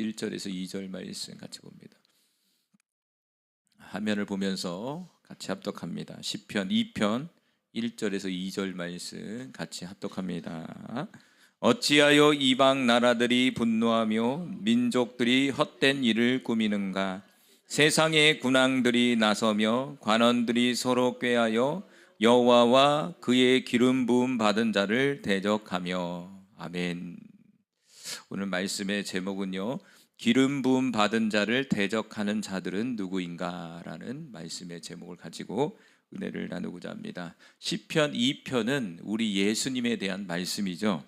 1절에서 2절 말씀 같이 봅니다. 화면을 보면서 같이 합독합니다. 시편 2편 1절에서 2절 말씀 같이 합독합니다. 어찌하여 이방 나라들이 분노하며 민족들이 헛된 일을 꾸미는가? 세상의 군왕들이 나서며 관원들이 서로 꾀하여 여호와와 그의 기름 부음 받은 자를 대적하며. 아멘. 오늘 말씀의 제목은요, 기름 부음 받은 자를 대적하는 자들은 누구인가? 라는 말씀의 제목을 가지고 은혜를 나누고자 합니다. 시편 2편은 우리 예수님에 대한 말씀이죠.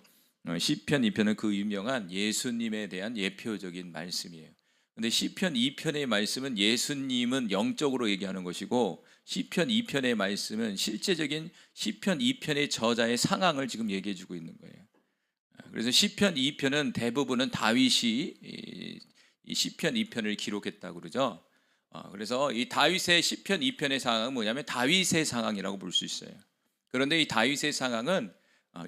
시편 2편은 그 유명한 예수님에 대한 예표적인 말씀이에요. 근데 시편 2편의 말씀은 예수님은 영적으로 얘기하는 것이고, 시편 2편의 말씀은 실제적인 시편 2편의 저자의 상황을 지금 얘기해 주고 있는 거예요. 그래서 시편 2편은 대부분은 다윗이 이 시편 2편을 기록했다고 그러죠. 그래서 이 다윗의 시편 2편의 상황은 뭐냐면 다윗의 상황이라고 볼 수 있어요. 그런데 이 다윗의 상황은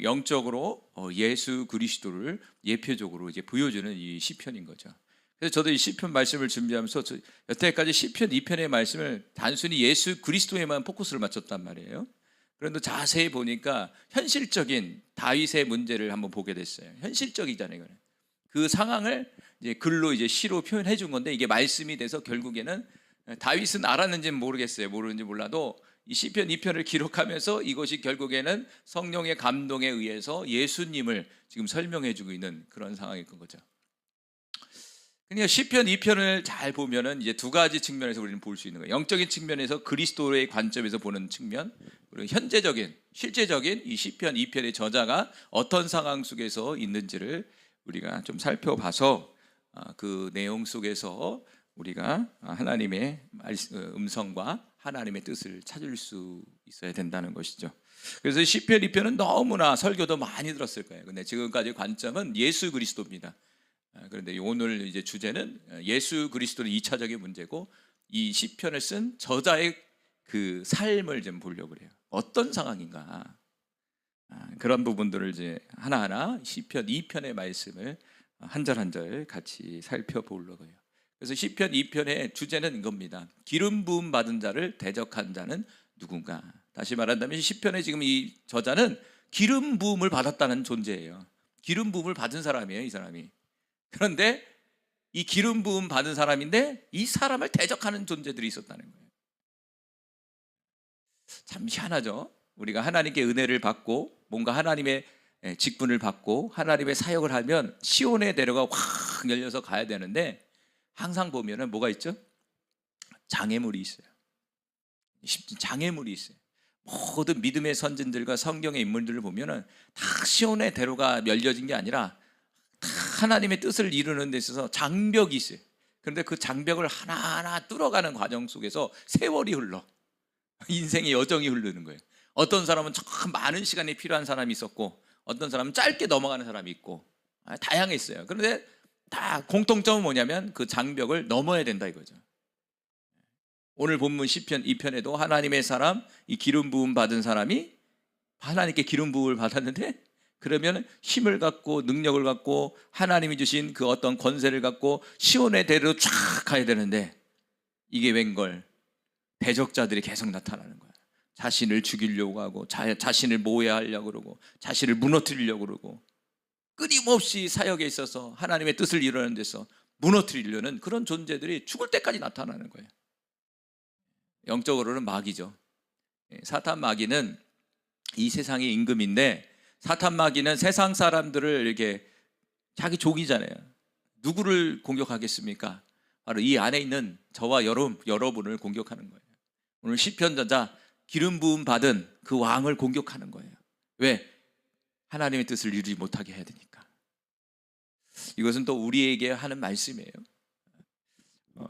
영적으로 예수 그리스도를 예표적으로 이제 보여주는 이 시편인 거죠. 그래서 저도 이 시편 말씀을 준비하면서 여태까지 시편 2편의 말씀을 단순히 예수 그리스도에만 포커스를 맞췄단 말이에요. 그런데 자세히 보니까 현실적인 다윗의 문제를 한번 보게 됐어요. 현실적이잖아요. 그 상황을 이제 글로 이제 시로 표현해 준 건데, 이게 말씀이 돼서 결국에는 다윗은 알았는지는 모르겠어요. 모르는지 몰라도 이 시편 2편을 기록하면서 이것이 결국에는 성령의 감동에 의해서 예수님을 지금 설명해 주고 있는 그런 상황일 거죠. 그러니까 시편 2편을 잘 보면은 이제 두 가지 측면에서 우리는 볼 수 있는 거예요. 영적인 측면에서 그리스도의 관점에서 보는 측면, 그리고 현재적인 실제적인 이 시편 2편의 저자가 어떤 상황 속에서 있는지를 우리가 좀 살펴봐서 그 내용 속에서 우리가 하나님의 음성과 하나님의 뜻을 찾을 수 있어야 된다는 것이죠. 그래서 시편 2편은 너무나 설교도 많이 들었을 거예요. 근데 지금까지 관점은 예수 그리스도입니다. 그런데 오늘 이제 주제는 예수 그리스도는 2차적인 문제고, 이 시편을 쓴 저자의 그 삶을 좀 보려고 그래요. 어떤 상황인가? 그런 부분들을 이제 하나하나 시편 2편의 말씀을 한 절 한 절 같이 살펴보려고 해요. 그래서 시편 2편의 주제는 이겁니다. 기름 부음 받은 자를 대적한 자는 누군가? 다시 말한다면 시편의 지금 이 저자는 기름 부음을 받았다는 존재예요. 기름 부음을 받은 사람이에요, 이 사람이. 그런데 이 기름 부음 받은 사람인데 이 사람을 대적하는 존재들이 있었다는 거예요. 참 희한하죠. 우리가 하나님께 은혜를 받고 뭔가 하나님의 직분을 받고 하나님의 사역을 하면 시온의 대로가 확 열려서 가야 되는데, 항상 보면은 뭐가 있죠? 장애물이 있어요. 장애물이 있어요. 모든 믿음의 선진들과 성경의 인물들을 보면은 다 시온의 대로가 열려진 게 아니라 다 하나님의 뜻을 이루는 데 있어서 장벽이 있어요. 그런데 그 장벽을 하나하나 뚫어가는 과정 속에서 세월이 흘러 인생의 여정이 흐르는 거예요. 어떤 사람은 참 많은 시간이 필요한 사람이 있었고, 어떤 사람은 짧게 넘어가는 사람이 있고, 다양했어요. 그런데 다 공통점은 뭐냐면 그 장벽을 넘어야 된다 이거죠. 오늘 본문 시편 2편에도 하나님의 사람, 이 기름 부음 받은 사람이 하나님께 기름 부음을 받았는데, 그러면 힘을 갖고 능력을 갖고 하나님이 주신 그 어떤 권세를 갖고 시온의 대로 쫙 가야 되는데, 이게 웬걸 대적자들이 계속 나타나는 거야. 자신을 죽이려고 하고 자신을 모해하려고 그러고 자신을 무너뜨리려고 그러고, 끊임없이 사역에 있어서 하나님의 뜻을 이루는 데서 무너뜨리려는 그런 존재들이 죽을 때까지 나타나는 거예요. 영적으로는 마귀죠. 사탄 마귀는 이 세상의 임금인데, 사탄 마귀는 세상 사람들을 이렇게 자기 종이잖아요. 누구를 공격하겠습니까? 바로 이 안에 있는 저와 여러분을 공격하는 거예요. 오늘 시편 저자 기름 부음 받은 그 왕을 공격하는 거예요. 왜? 하나님의 뜻을 이루지 못하게 해야 되니까. 이것은 또 우리에게 하는 말씀이에요.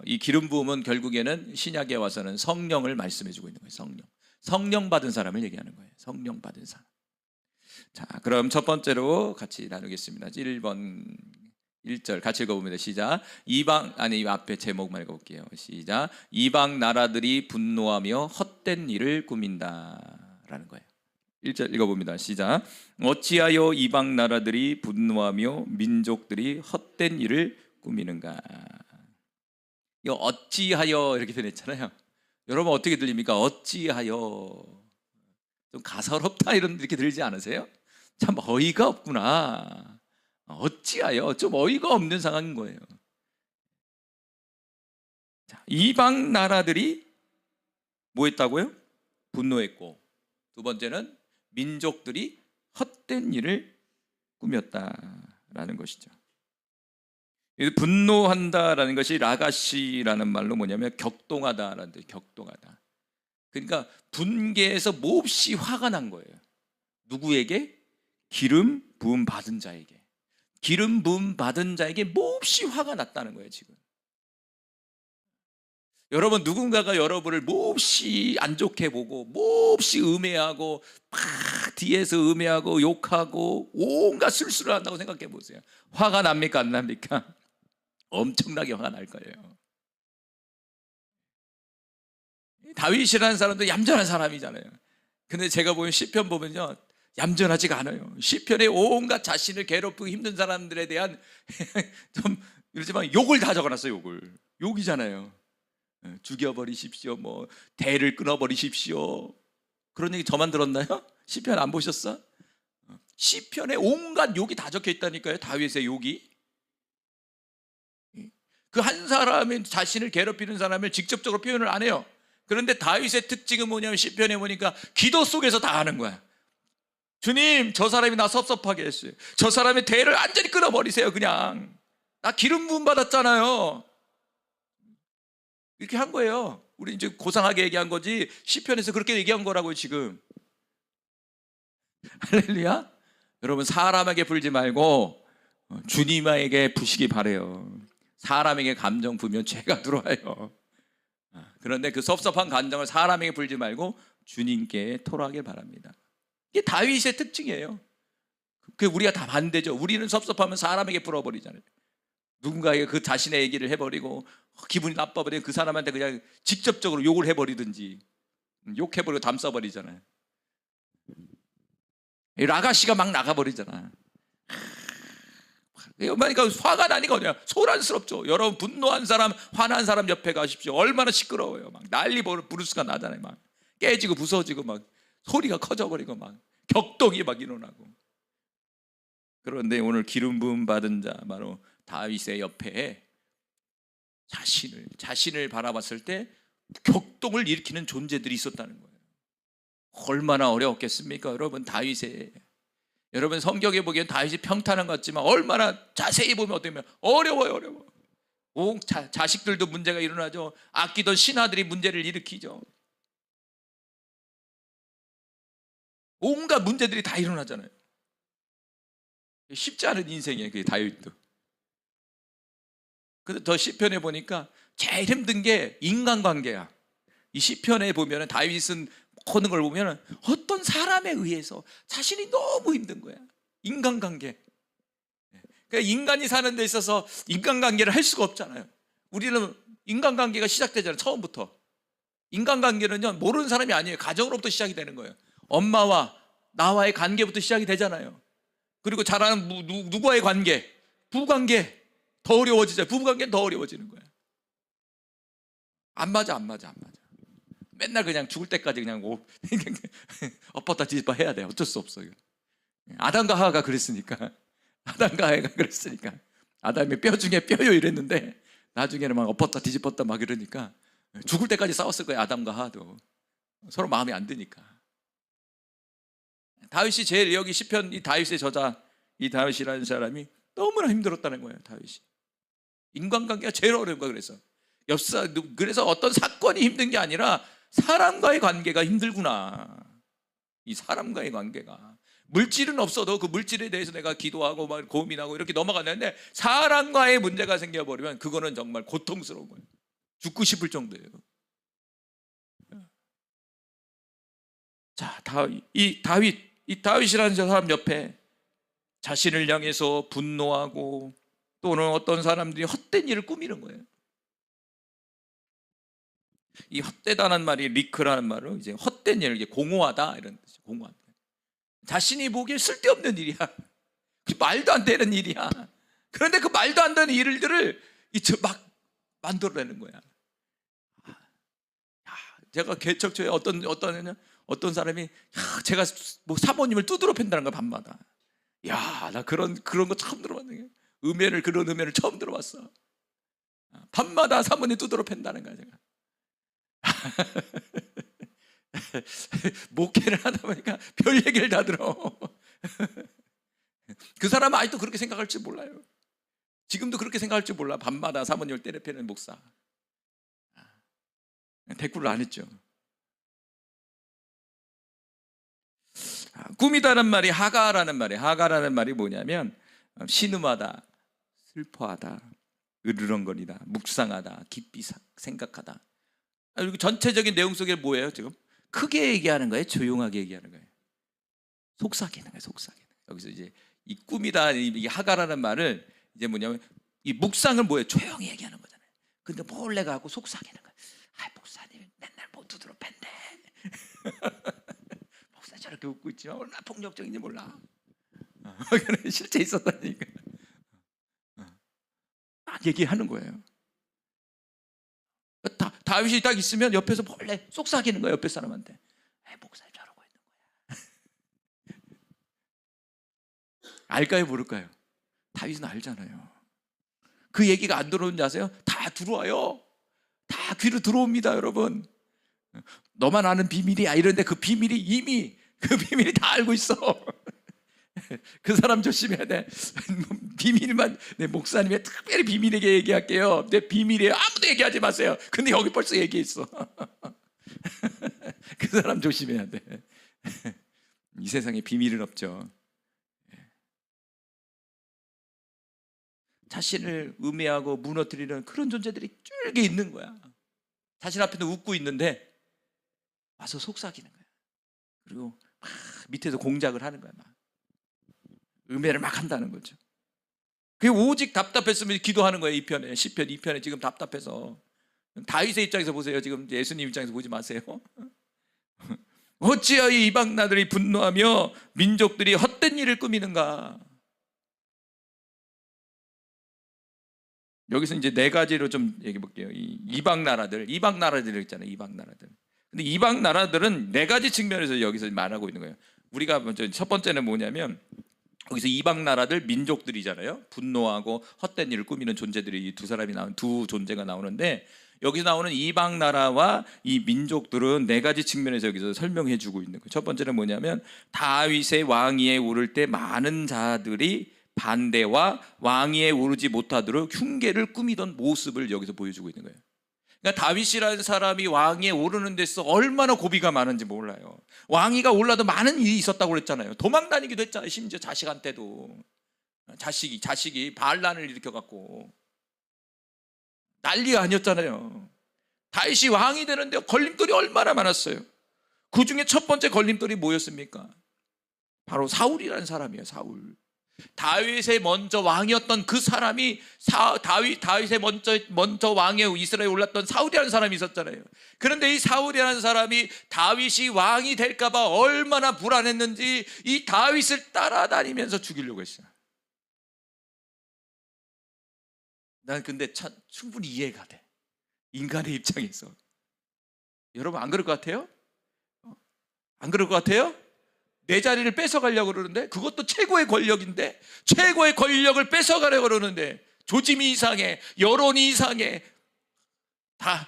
이 기름 부음은 결국에는 신약에 와서는 성령을 말씀해 주고 있는 거예요. 성령 받은 사람을 얘기하는 거예요. 성령 받은 사람. 자, 그럼 첫 번째로 같이 나누겠습니다. 1번 1절 같이 읽어봅니다. 시작. 이 앞에 제목만 읽어볼게요. 시작. 이방 나라들이 분노하며 헛된 일을 꾸민다 라는 거예요. 1절 읽어봅니다. 시작. 어찌하여 이방 나라들이 분노하며 민족들이 헛된 일을 꾸미는가? 이거 어찌하여 이렇게 변했잖아요. 여러분 어떻게 들립니까? 어찌하여. 좀 가소롭다 이렇게 들지 않으세요? 참 어이가 없구나. 어찌하여. 좀 어이가 없는 상황인 거예요. 자, 이방 나라들이 뭐 했다고요? 분노했고, 두 번째는 민족들이 헛된 일을 꾸몄다라는 것이죠. 분노한다라는 것이 라가시라는 말로 뭐냐면 격동하다라는 뜻, 격동하다. 그러니까 분개해서 몹시 화가 난 거예요. 누구에게? 기름 부음 받은 자에게. 기름 부음 받은 자에게 몹시 화가 났다는 거예요, 지금. 여러분, 누군가가 여러분을 몹시 안 좋게 보고 몹시 음해하고 막 뒤에서 음해하고 욕하고 온갖 술수를 한다고 생각해 보세요. 화가 납니까 안 납니까? 엄청나게 화가 날 거예요. 다윗이라는 사람도 얌전한 사람이잖아요. 근데 제가 보면 시편 보면요, 얌전하지가 않아요. 시편에 온갖 자신을 괴롭히고 힘든 사람들에 대한 좀 이러지만 욕을 다 적어놨어요. 욕이잖아요. 죽여버리십시오, 뭐 대를 끊어버리십시오. 그런 얘기 저만 들었나요? 시편 안 보셨어? 시편에 온갖 욕이 다 적혀 있다니까요. 다윗의 욕이. 그 한 사람이 자신을 괴롭히는 사람을 직접적으로 표현을 안 해요. 그런데 다윗의 특징은 뭐냐면 시편에 보니까 기도 속에서 다 하는 거야. 주님, 저 사람이 나 섭섭하게 했어요. 저 사람의 대를 완전히 끊어버리세요. 그냥 나 기름 부음 받았잖아요. 이렇게 한 거예요. 우리 이제 고상하게 얘기한 거지 시편에서 그렇게 얘기한 거라고요, 지금. 할렐루야. 여러분, 사람에게 불지 말고 주님에게 부시기 바래요. 사람에게 감정 부면 죄가 들어와요. 그런데 그 섭섭한 감정을 사람에게 불지 말고 주님께 토로하길 바랍니다. 이게 다윗의 특징이에요. 그 우리가 다 반대죠. 우리는 섭섭하면 사람에게 풀어버리잖아요. 누군가에게 그 자신의 얘기를 해버리고 기분이 나빠버리면 그 사람한테 그냥 직접적으로 욕을 해버리든지 욕해버리고 담싸버리잖아요. 라가시가 막 나가버리잖아. 그러니까 화가 나니까 그냥 소란스럽죠. 여러분, 분노한 사람, 화난 사람 옆에 가십시오. 얼마나 시끄러워요. 막 난리 부르스가 나잖아요. 막 깨지고 부서지고 막 소리가 커져버리고 막 격동이 막 일어나고. 그런데 오늘 기름 부음 받은 자, 바로 다윗의 옆에 자신을 바라봤을 때 격동을 일으키는 존재들이 있었다는 거예요. 얼마나 어려웠겠습니까, 여러분? 여러분, 성경에 보기엔 다윗이 평탄한 것 같지만 얼마나 자세히 보면 어떻게 보면 어려워요. 자식들도 문제가 일어나죠. 아끼던 신하들이 문제를 일으키죠. 온갖 문제들이 다 일어나잖아요. 쉽지 않은 인생이에요, 그게 다윗도. 근데 더 시편에 보니까 제일 힘든 게 인간관계야. 이 시편에 보면 다윗은 모든 걸 보면 어떤 사람에 의해서 자신이 너무 힘든 거야. 인간관계. 그러니까 인간이 사는 데 있어서 인간관계를 할 수가 없잖아요. 우리는 인간관계가 시작되잖아요. 처음부터. 인간관계는요, 모르는 사람이 아니에요. 가정으로부터 시작이 되는 거예요. 엄마와 나와의 관계부터 시작이 되잖아요. 그리고 자라는 누구와의 관계? 부관계. 더 어려워지죠. 부부관계는 더 어려워지는 거예요. 안 맞아. 맨날 그냥 죽을 때까지 그냥 엎었다 뒤집어 해야 돼. 어쩔 수 없어요. 아담과 하와가 그랬으니까. 아담이 뼈 중에 뼈요 이랬는데 나중에는 막 엎었다 뒤집었다 막 이러니까 죽을 때까지 싸웠을 거예요. 아담과 하와도. 서로 마음에 안 드니까. 다윗이 제일 여기 시편 이 다윗의 저자 이 다윗이라는 사람이 너무나 힘들었다는 거예요. 다윗이. 인간관계가 제일 어려운 거야. 그래서 어떤 사건이 힘든 게 아니라 사람과의 관계가 힘들구나. 이 사람과의 관계가. 물질은 없어도 그 물질에 대해서 내가 기도하고 막 고민하고 이렇게 넘어갔는데 사람과의 문제가 생겨버리면 그거는 정말 고통스러운 거예요. 죽고 싶을 정도예요. 자, 이 다윗이라는 저 사람 옆에 자신을 향해서 분노하고 또는 어떤 사람들이 헛된 일을 꾸미는 거예요. 이 헛되다는 말이 리크라는 말로 이제 헛된 일, 이게 공허하다 이런 뜻이에요. 공허하다. 자신이 보기에 쓸데없는 일이야. 말도 안 되는 일이야. 그런데 그 말도 안 되는 일들을 막 만들어내는 거야. 제가 개척초에 어떤 사람이 제가 뭐 사모님을 두드러 팬다는 거야, 밤마다. 야, 나 그런 거 처음 들어봤네. 그런 음해를 처음 들어봤어. 밤마다 사모님 두드러 팬다는 거야, 제가. 목회를 하다 보니까 별 얘기를 다 들어. 그 사람은 아직도 그렇게 생각할지 몰라요. 지금도 그렇게 생각할지 몰라. 밤마다 사모님을 때려 패는 목사. 대꾸를 안 했죠. 꿈이다는 말이 하가라는 말이에요. 하가라는 말이 뭐냐면 신음하다, 슬퍼하다, 으르렁거리다, 묵상하다, 깊이 생각하다. 그리고 전체적인 내용 속에 뭐예요? 지금 크게 얘기하는 거예요? 조용하게 얘기하는 거예요? 속삭이는 거예요. 속삭이는. 여기서 이제 이 꿈이다, 이 하가라는 말을 이제 뭐냐면 이 묵상을 뭐예요? 조용히 얘기하는 거잖아요. 근데 몰래 가고 속삭이는 거예요. 목사님 맨날 뭐 두드러 팬대. 목사 저렇게 웃고 있지만 얼마나 폭력적인지 몰라. 실제 있었다니까. 막 얘기하는 거예요. 다윗이 딱 있으면 옆에서 몰래 속삭이는 거예요. 옆에 사람한테. 목사님 저러고 있는 거야. 알까요, 모를까요? 다윗은 알잖아요. 그 얘기가 안 들어오는지 아세요? 다 들어와요. 다 귀로 들어옵니다, 여러분. 너만 아는 비밀이야 이런데 그 비밀이 다 알고 있어. 그 사람 조심해야 돼. 비밀만 내 목사님의 특별히 비밀에게 얘기할게요. 내 비밀이에요. 아무도 얘기하지 마세요. 근데 여기 벌써 얘기했어. 그 사람 조심해야 돼. 이 세상에 비밀은 없죠. 자신을 음해하고 무너뜨리는 그런 존재들이 쫄게 있는 거야. 자신 앞에도 웃고 있는데 와서 속삭이는 거야. 그리고 막 밑에서 공작을 하는 거야. 막 음해를 막 한다는 거죠. 그게 오직 답답했으면 기도하는 거예요. 이 편에 시편 2편에 지금 답답해서. 다윗의 입장에서 보세요. 지금 예수님 입장에서 보지 마세요. 어찌하여 이방 나라들이 분노하며 민족들이 헛된 일을 꾸미는가. 여기서 이제 네 가지로 좀 얘기해 볼게요. 이방 나라들 있잖아요. 이방 나라들. 근데 이방 나라들은 네 가지 측면에서 여기서 말하고 있는 거예요. 우리가 먼저 첫 번째는 뭐냐면 여기서 이방 나라들 민족들이잖아요. 분노하고 헛된 일을 꾸미는 존재들이 두 존재가 나오는데 여기서 나오는 이방 나라와 이 민족들은 네 가지 측면에서 여기서 설명해 주고 있는 거예요. 첫 번째는 뭐냐면 다윗의 왕위에 오를 때 많은 자들이 반대와 왕위에 오르지 못하도록 흉계를 꾸미던 모습을 여기서 보여주고 있는 거예요. 그러니까 다윗이라는 사람이 왕위에 오르는 데서 얼마나 고비가 많은지 몰라요. 왕위가 올라도 많은 일이 있었다고 그랬잖아요. 도망 다니기도 했잖아요. 심지어 자식한테도. 자식이 반란을 일으켜갖고 난리가 아니었잖아요. 다윗이 왕이 되는데 걸림돌이 얼마나 많았어요. 그 중에 첫 번째 걸림돌이 뭐였습니까? 바로 사울이라는 사람이에요. 사울. 다윗의 먼저 왕이었던 그 사람이 다윗의 먼저 왕에 이스라엘에 올랐던 사울이라는 사람이 있었잖아요. 그런데 이 사울이라는 사람이 다윗이 왕이 될까봐 얼마나 불안했는지 이 다윗을 따라다니면서 죽이려고 했어요. 난 근데 충분히 이해가 돼. 인간의 입장에서. 여러분 안 그럴 것 같아요? 안 그럴 것 같아요? 내 자리를 뺏어가려고 그러는데 그것도 최고의 권력인데 최고의 권력을 뺏어가려고 그러는데 조짐이 이상해. 여론이 이상해. 다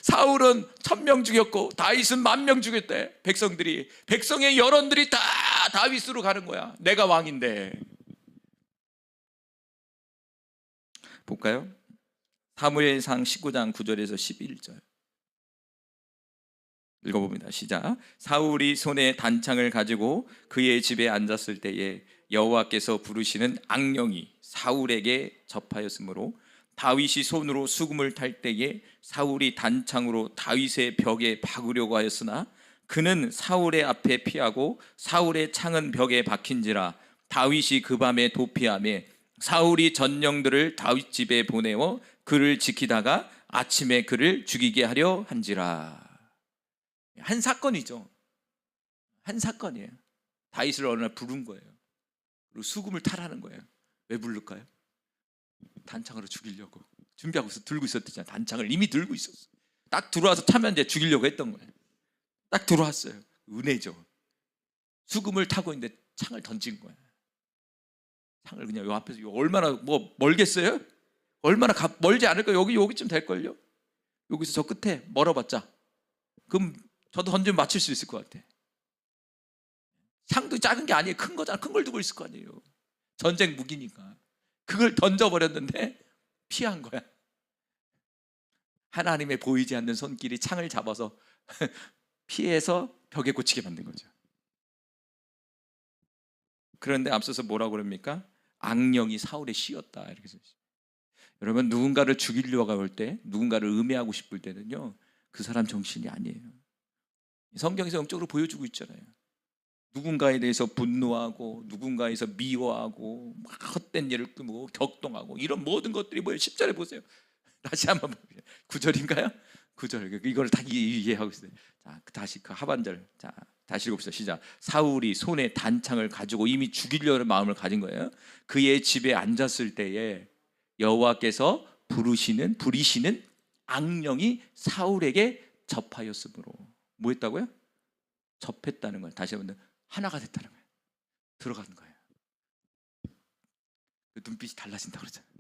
사울은 1000명 죽였고 다윗은 10,000명 죽였대. 백성의 여론들이 다 다윗으로 가는 거야. 내가 왕인데. 볼까요? 사무엘상 19장 9절에서 11절 읽어봅니다. 시작. 사울이 손에 단창을 가지고 그의 집에 앉았을 때에 여호와께서 부르시는 악령이 사울에게 접하였으므로 다윗이 손으로 수금을 탈 때에 사울이 단창으로 다윗의 벽에 박으려고 하였으나 그는 사울의 앞에 피하고 사울의 창은 벽에 박힌지라 다윗이 그 밤에 도피하며 사울이 전령들을 다윗 집에 보내어 그를 지키다가 아침에 그를 죽이게 하려 한지라. 한 사건이죠. 한 사건이에요. 다윗을 어느 날 부른 거예요. 그리고 수금을 타라는 거예요. 왜 부를까요? 단창으로 죽이려고 준비하고 들고 있었대잖아. 단창을 이미 들고 있었어. 딱 들어와서 타면 이제 죽이려고 했던 거예요. 딱 들어왔어요. 은혜죠. 수금을 타고 있는데 창을 던진 거야. 창을 그냥 요 앞에서 얼마나 뭐 멀겠어요? 얼마나 멀지 않을까? 여기쯤 될걸요? 여기서 저 끝에 멀어봤자 그럼 저도 던지면 맞출 수 있을 것 같아. 창도 작은 게 아니에요. 큰 거잖아. 큰 걸 두고 있을 거 아니에요. 전쟁 무기니까. 그걸 던져버렸는데 피한 거야. 하나님의 보이지 않는 손길이 창을 잡아서 피해서 벽에 꽂히게 만든 거죠. 그런데 앞서서 뭐라고 그럽니까? 악령이 사울에 씌었다 이렇게 써있어요. 여러분, 누군가를 죽이려고 할 때, 누군가를 음해하고 싶을 때는요, 그 사람 정신이 아니에요. 성경에서 영적으로 보여주고 있잖아요. 누군가에 대해서 분노하고 누군가에서 미워하고 막 헛된 일을 꾸미고 격동하고 이런 모든 것들이 뭐예요? 10절에 보세요. 다시 한번 9절인가요? 9절. 이걸 다 이해하고 있어요. 자, 다시 그 하반절. 자, 다시 읽읍시다. 시작. 사울이 손에 단창을 가지고 이미 죽이려는 마음을 가진 거예요. 그의 집에 앉았을 때에 여호와께서 부리시는 악령이 사울에게 접하였으므로. 뭐 했다고요? 접했다는 거예요. 다시 한번 하나가 됐다는 거예요. 들어가는 거예요. 눈빛이 달라진다고 그러잖아요.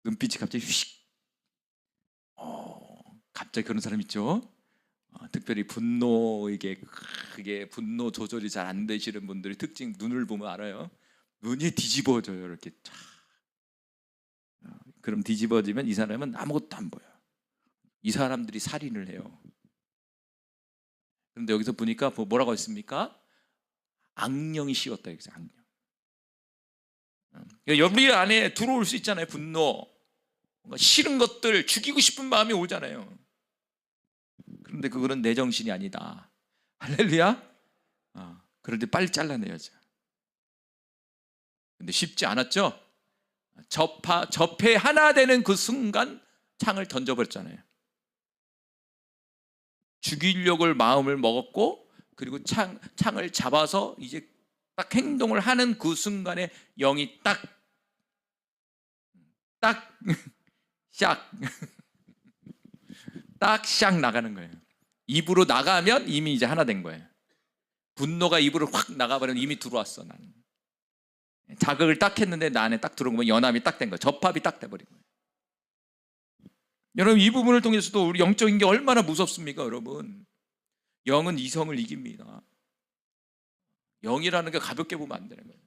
눈빛이 갑자기 휙. 갑자기 그런 사람 있죠. 특별히 그게 분노 조절이 잘 안 되시는 분들이 특징, 눈을 보면 알아요. 눈이 뒤집어져요. 이렇게 쫙. 그럼 뒤집어지면 이 사람은 아무것도 안 보여요. 이 사람들이 살인을 해요. 그런데 여기서 보니까 뭐라고 했습니까? 악령이 씌웠다. 여기서 악령. 우리 안에 들어올 수 있잖아요. 분노, 뭔가 싫은 것들, 죽이고 싶은 마음이 오잖아요. 그런데 그거는 내 정신이 아니다. 할렐루야. 그런데 빨리 잘라내야죠. 근데 쉽지 않았죠. 접해 하나 되는 그 순간 창을 던져버렸잖아요. 죽이려고 마음을 먹었고, 그리고 창을 잡아서 이제 딱 행동을 하는 그 순간에 영이 딱 샥 나가는 거예요. 입으로 나가면 이미 이제 하나 된 거예요. 분노가 입으로 확 나가버리면 이미 들어왔어. 나는 자극을 딱 했는데 나 안에 딱 들어오면 연함이 딱 된 거예요. 접합이 딱 돼버린 거예요. 여러분, 이 부분을 통해서도 우리 영적인 게 얼마나 무섭습니까? 여러분, 영은 이성을 이깁니다. 영이라는 게 가볍게 보면 안 되는 거예요.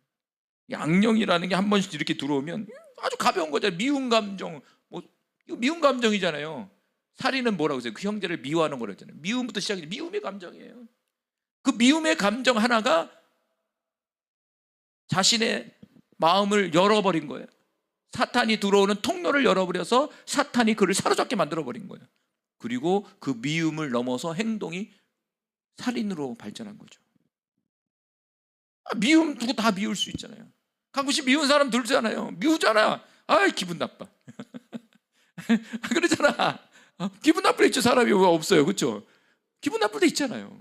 악령이라는 게 한 번씩 이렇게 들어오면 아주 가벼운 거잖아요. 미운 감정, 이거 미운 감정이잖아요. 살인은 뭐라고 했어요? 그 형제를 미워하는 거라고 했잖아요. 미움부터 시작해서 미움의 감정이에요. 그 미움의 감정 하나가 자신의 마음을 열어버린 거예요. 사탄이 들어오는 통로를 열어버려서 사탄이 그를 사로잡게 만들어버린 거예요. 그리고 그 미움을 넘어서 행동이 살인으로 발전한 거죠. 미움 누구 다 미울 수 있잖아요. 가끔씩 미운 사람 들잖아요. 미우잖아. 기분 나빠. 그러잖아. 기분 나쁠 때 있죠. 사람이 왜 없어요. 그렇죠? 기분 나쁠 때 있잖아요.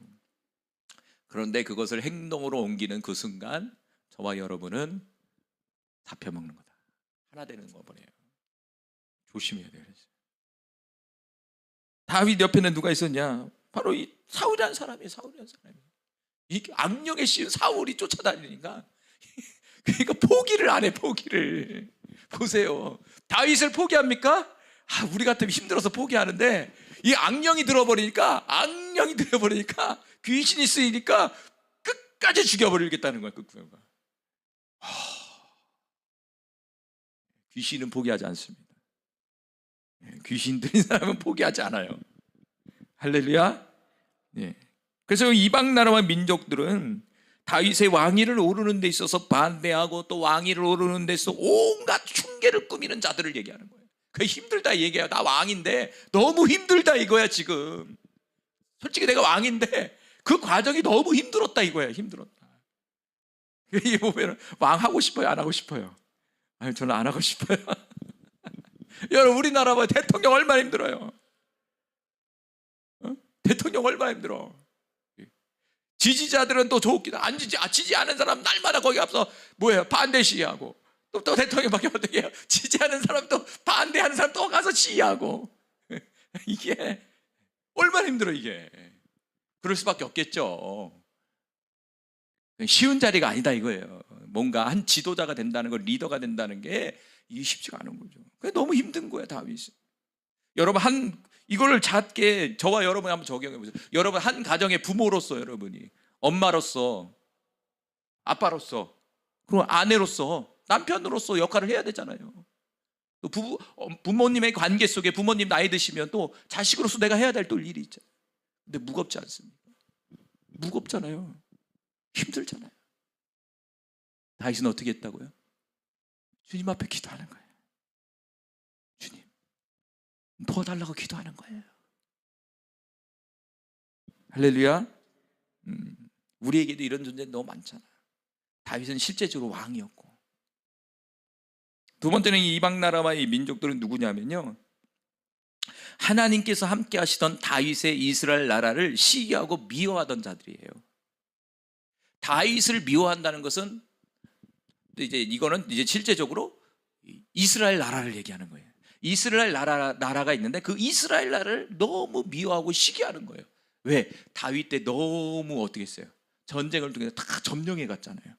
그런데 그것을 행동으로 옮기는 그 순간 저와 여러분은 잡혀먹는 거다. 하나 되는 거 보네요. 조심해야 돼요. 다윗 옆에는 누가 있었냐? 바로 이 사울이라는 사람이에요. 이 악령에 씌운 사울이 쫓아다니니까 그러니까 포기를 안 해. 포기를 보세요. 다윗을 포기합니까? 우리 같으면 힘들어서 포기하는데 이 악령이 들어버리니까 귀신이 쓰이니까 끝까지 죽여버리겠다는 거야. 귀신은 포기하지 않습니다. 귀신 들인 사람은 포기하지 않아요. 할렐루야. 그래서 이방 나라와 민족들은 다윗의 왕위를 오르는 데 있어서 반대하고 또 왕위를 오르는 데 있어서 온갖 흉계를 꾸미는 자들을 얘기하는 거예요. 그게 힘들다 얘기해요. 나 왕인데 너무 힘들다 이거야. 지금 솔직히 내가 왕인데 그 과정이 너무 힘들었다 이거야. 힘들었다. 이 보면 왕 하고 싶어요? 안 하고 싶어요? 저는 안 하고 싶어요. 여러분, 우리나라 봐. 대통령 얼마나 힘들어요. 대통령 얼마나 힘들어. 지지자들은 또 좋기도 안 지지 않은 사람 날마다 거기 앞서 반대 시위하고 또 대통령 바뀌면 어떻게 해요? 지지하는 사람 또 반대하는 사람 또 가서 시위하고. 이게 얼마나 힘들어 이게. 그럴 수밖에 없겠죠. 쉬운 자리가 아니다 이거예요. 뭔가 한 지도자가 된다는 거, 리더가 된다는 게 이게 쉽지가 않은 거죠. 그게 너무 힘든 거예요, 다윗은. 여러분 이거를 작게 저와 여러분이 한번 적용해 보세요. 여러분 한 가정의 부모로서, 여러분이 엄마로서, 아빠로서, 그리고 아내로서, 남편으로서 역할을 해야 되잖아요. 또 부모님의 관계 속에 부모님 나이 드시면 또 자식으로서 내가 해야 될 또 일이 있잖아요. 근데 무겁지 않습니까? 무겁잖아요. 힘들잖아요. 다윗은 어떻게 했다고요? 주님 앞에 기도하는 거예요. 주님, 도와달라고 기도하는 거예요. 할렐루야. 우리에게도 이런 존재 너무 많잖아. 다윗은 실제적으로 왕이었고, 두 번째는 이 이방 나라와 이 민족들은 누구냐면요, 하나님께서 함께 하시던 다윗의 이스라엘 나라를 시기하고 미워하던 자들이에요. 다윗을 미워한다는 것은 이거는 실제적으로 이스라엘 나라를 얘기하는 거예요. 이스라엘 나라가 있는데 그 이스라엘 나라를 너무 미워하고 시기하는 거예요. 왜? 다윗 때 너무 어떻게 했어요? 전쟁을 통해서 다 점령해 갔잖아요.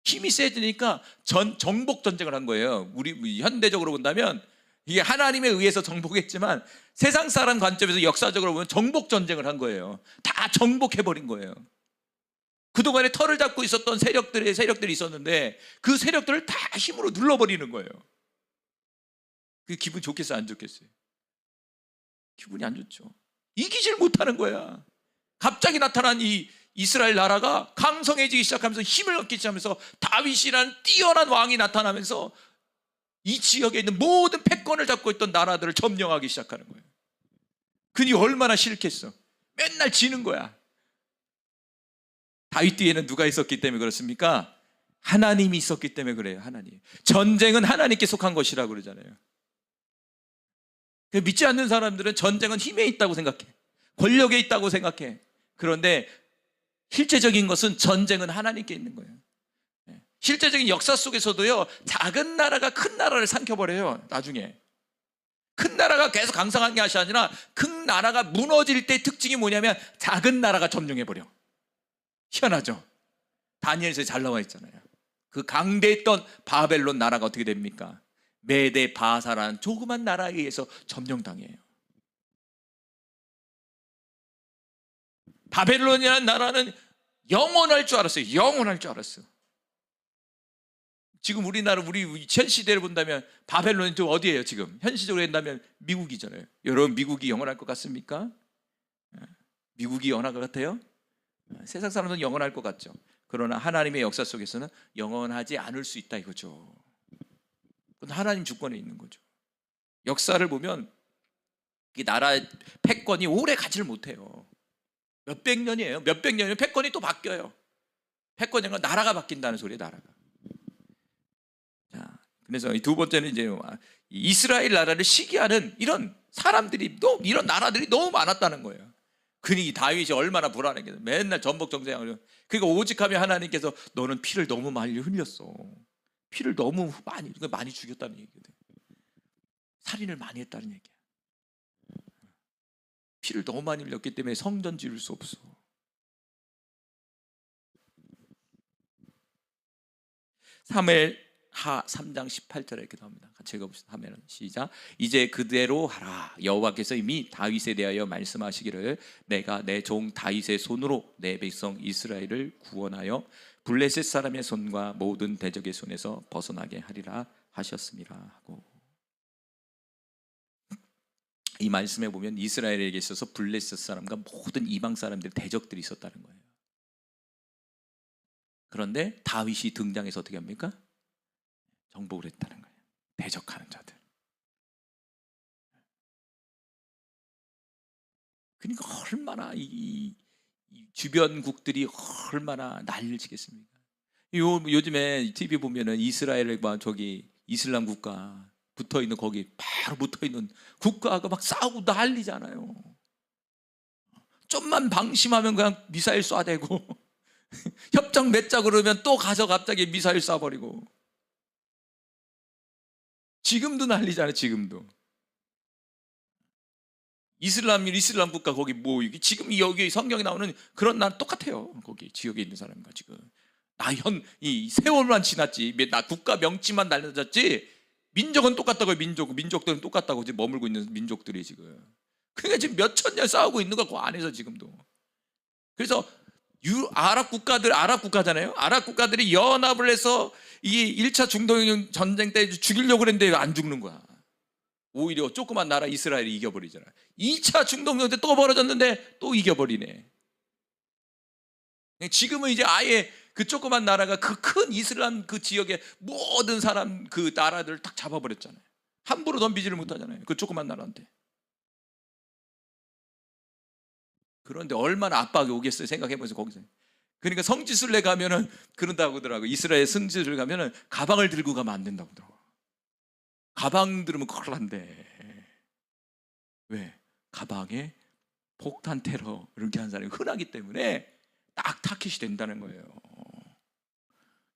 힘이 세지니까 정복 전쟁을 한 거예요. 우리 현대적으로 본다면 이게 하나님에 의해서 정복했지만 세상 사람 관점에서 역사적으로 보면 정복 전쟁을 한 거예요. 다 정복해버린 거예요. 그동안에 털을 잡고 있었던 세력들이 있었는데 그 세력들을 다 힘으로 눌러버리는 거예요. 그 기분 좋겠어요, 안 좋겠어요? 기분이 안 좋죠. 이기질 못하는 거야. 갑자기 나타난 이 이스라엘 나라가 강성해지기 시작하면서 힘을 얻기 시작하면서 다윗이라는 뛰어난 왕이 나타나면서 이 지역에 있는 모든 패권을 잡고 있던 나라들을 점령하기 시작하는 거예요. 그니 얼마나 싫겠어. 맨날 지는 거야. 다윗 뒤에는 누가 있었기 때문에 그렇습니까? 하나님이 있었기 때문에 그래요. 하나님. 전쟁은 하나님께 속한 것이라고 그러잖아요. 믿지 않는 사람들은 전쟁은 힘에 있다고 생각해. 권력에 있다고 생각해. 그런데 실제적인 것은 전쟁은 하나님께 있는 거예요. 실제적인 역사 속에서도요, 작은 나라가 큰 나라를 삼켜버려요. 나중에 큰 나라가 계속 강성한 게 아니라 큰 나라가 무너질 때 특징이 뭐냐면 작은 나라가 점령해버려. 희한하죠? 다니엘서에 잘 나와 있잖아요. 그 강대했던 바벨론 나라가 어떻게 됩니까? 메데 바사라는 조그만 나라에 의해서 점령당해요. 바벨론이라는 나라는 영원할 줄 알았어요. 영원할 줄 알았어. 지금 우리나라, 우리 현 시대를 본다면 바벨론이 또 어디예요? 지금 현실적으로 한다면 미국이잖아요. 여러분, 미국이 영원할 것 같습니까? 미국이 영원할 것 같아요? 세상 사람들은 영원할 것 같죠. 그러나 하나님의 역사 속에서는 영원하지 않을 수 있다 이거죠. 그건 하나님 주권에 있는 거죠. 역사를 보면 이 나라의 패권이 오래 가지를 못해요. 몇백 년이에요. 몇백 년이면 패권이 또 바뀌어요. 패권이 나라가 바뀐다는 소리예요. 나라가. 자, 그래서 이 두 번째는 이제 이스라엘 나라를 시기하는 이런 사람들이, 이런 나라들이 너무 많았다는 거예요. 그러니 다윗이 얼마나 불안했겠어요. 맨날 전복 정쟁을. 그러니까 오직하면 하나님께서 너는 피를 너무 많이 흘렸어. 피를 너무 많이 죽였다는 얘기거든. 살인을 많이 했다는 얘기야. 피를 너무 많이 흘렸기 때문에 성전 지을 수 없어. 사무엘하 3장 18절에 이렇게 나옵니다. 같이 읽어봅시다. 하면 시작. 이제 그대로 하라. 여호와께서 이미 다윗에 대하여 말씀하시기를 내가 내 종 다윗의 손으로 내 백성 이스라엘을 구원하여 블레셋 사람의 손과 모든 대적의 손에서 벗어나게 하리라 하셨습니다 하고, 이 말씀에 보면 이스라엘에게 있어서 블레셋 사람과 모든 이방 사람들의 대적들이 있었다는 거예요. 그런데 다윗이 등장해서 어떻게 합니까? 정복을 했다는 거예요. 대적하는 자들. 그러니까 얼마나 이 주변국들이 얼마나 난리를 치겠습니까? 요즘에 TV 보면은 이스라엘과 저기 이슬람 국가 붙어 있는, 거기 바로 붙어 있는 국가가 막 싸우고 난리잖아요. 좀만 방심하면 그냥 미사일 쏴대고 협정 맺자 그러면 또 가서 갑자기 미사일 쏴버리고. 지금도 난리잖아요. 지금도 이슬람 국가 거기 뭐 이게 지금 여기 성경에 나오는 그런 난 똑같아요. 거기 지역에 있는 사람과 지금 이 세월만 지났지 나 국가 명칭만 달라졌지 민족은 똑같다고요. 민족들은 똑같다고 지금 머물고 있는 민족들이 지금 그러니까 지금 몇천 년 싸우고 있는 거 그 안에서 지금도. 그래서 아랍 국가잖아요. 아랍 국가들이 연합을 해서 이 1차 중동 전쟁 때 죽이려고 그랬는데 안 죽는 거야. 오히려 조그만 나라 이스라엘이 이겨버리잖아. 2차 중동전 때 또 벌어졌는데 또 이겨버리네. 지금은 이제 아예 그 조그만 나라가 그 큰 이슬람 그 지역의 모든 사람 그 나라들을 딱 잡아버렸잖아요. 함부로 덤비지를 못하잖아요. 그 조그만 나라한테. 그런데 얼마나 압박이 오겠어요. 생각해보세요. 거기서. 그러니까 성지순례 가면은 그런다고 하더라고요. 이스라엘 성지순례 가면은 가방을 들고 가면 안 된다고 하더라고요. 가방 들으면 큰일 난대. 왜? 가방에 폭탄 테러 이렇게 한 사람이 흔하기 때문에 딱 타깃이 된다는 거예요.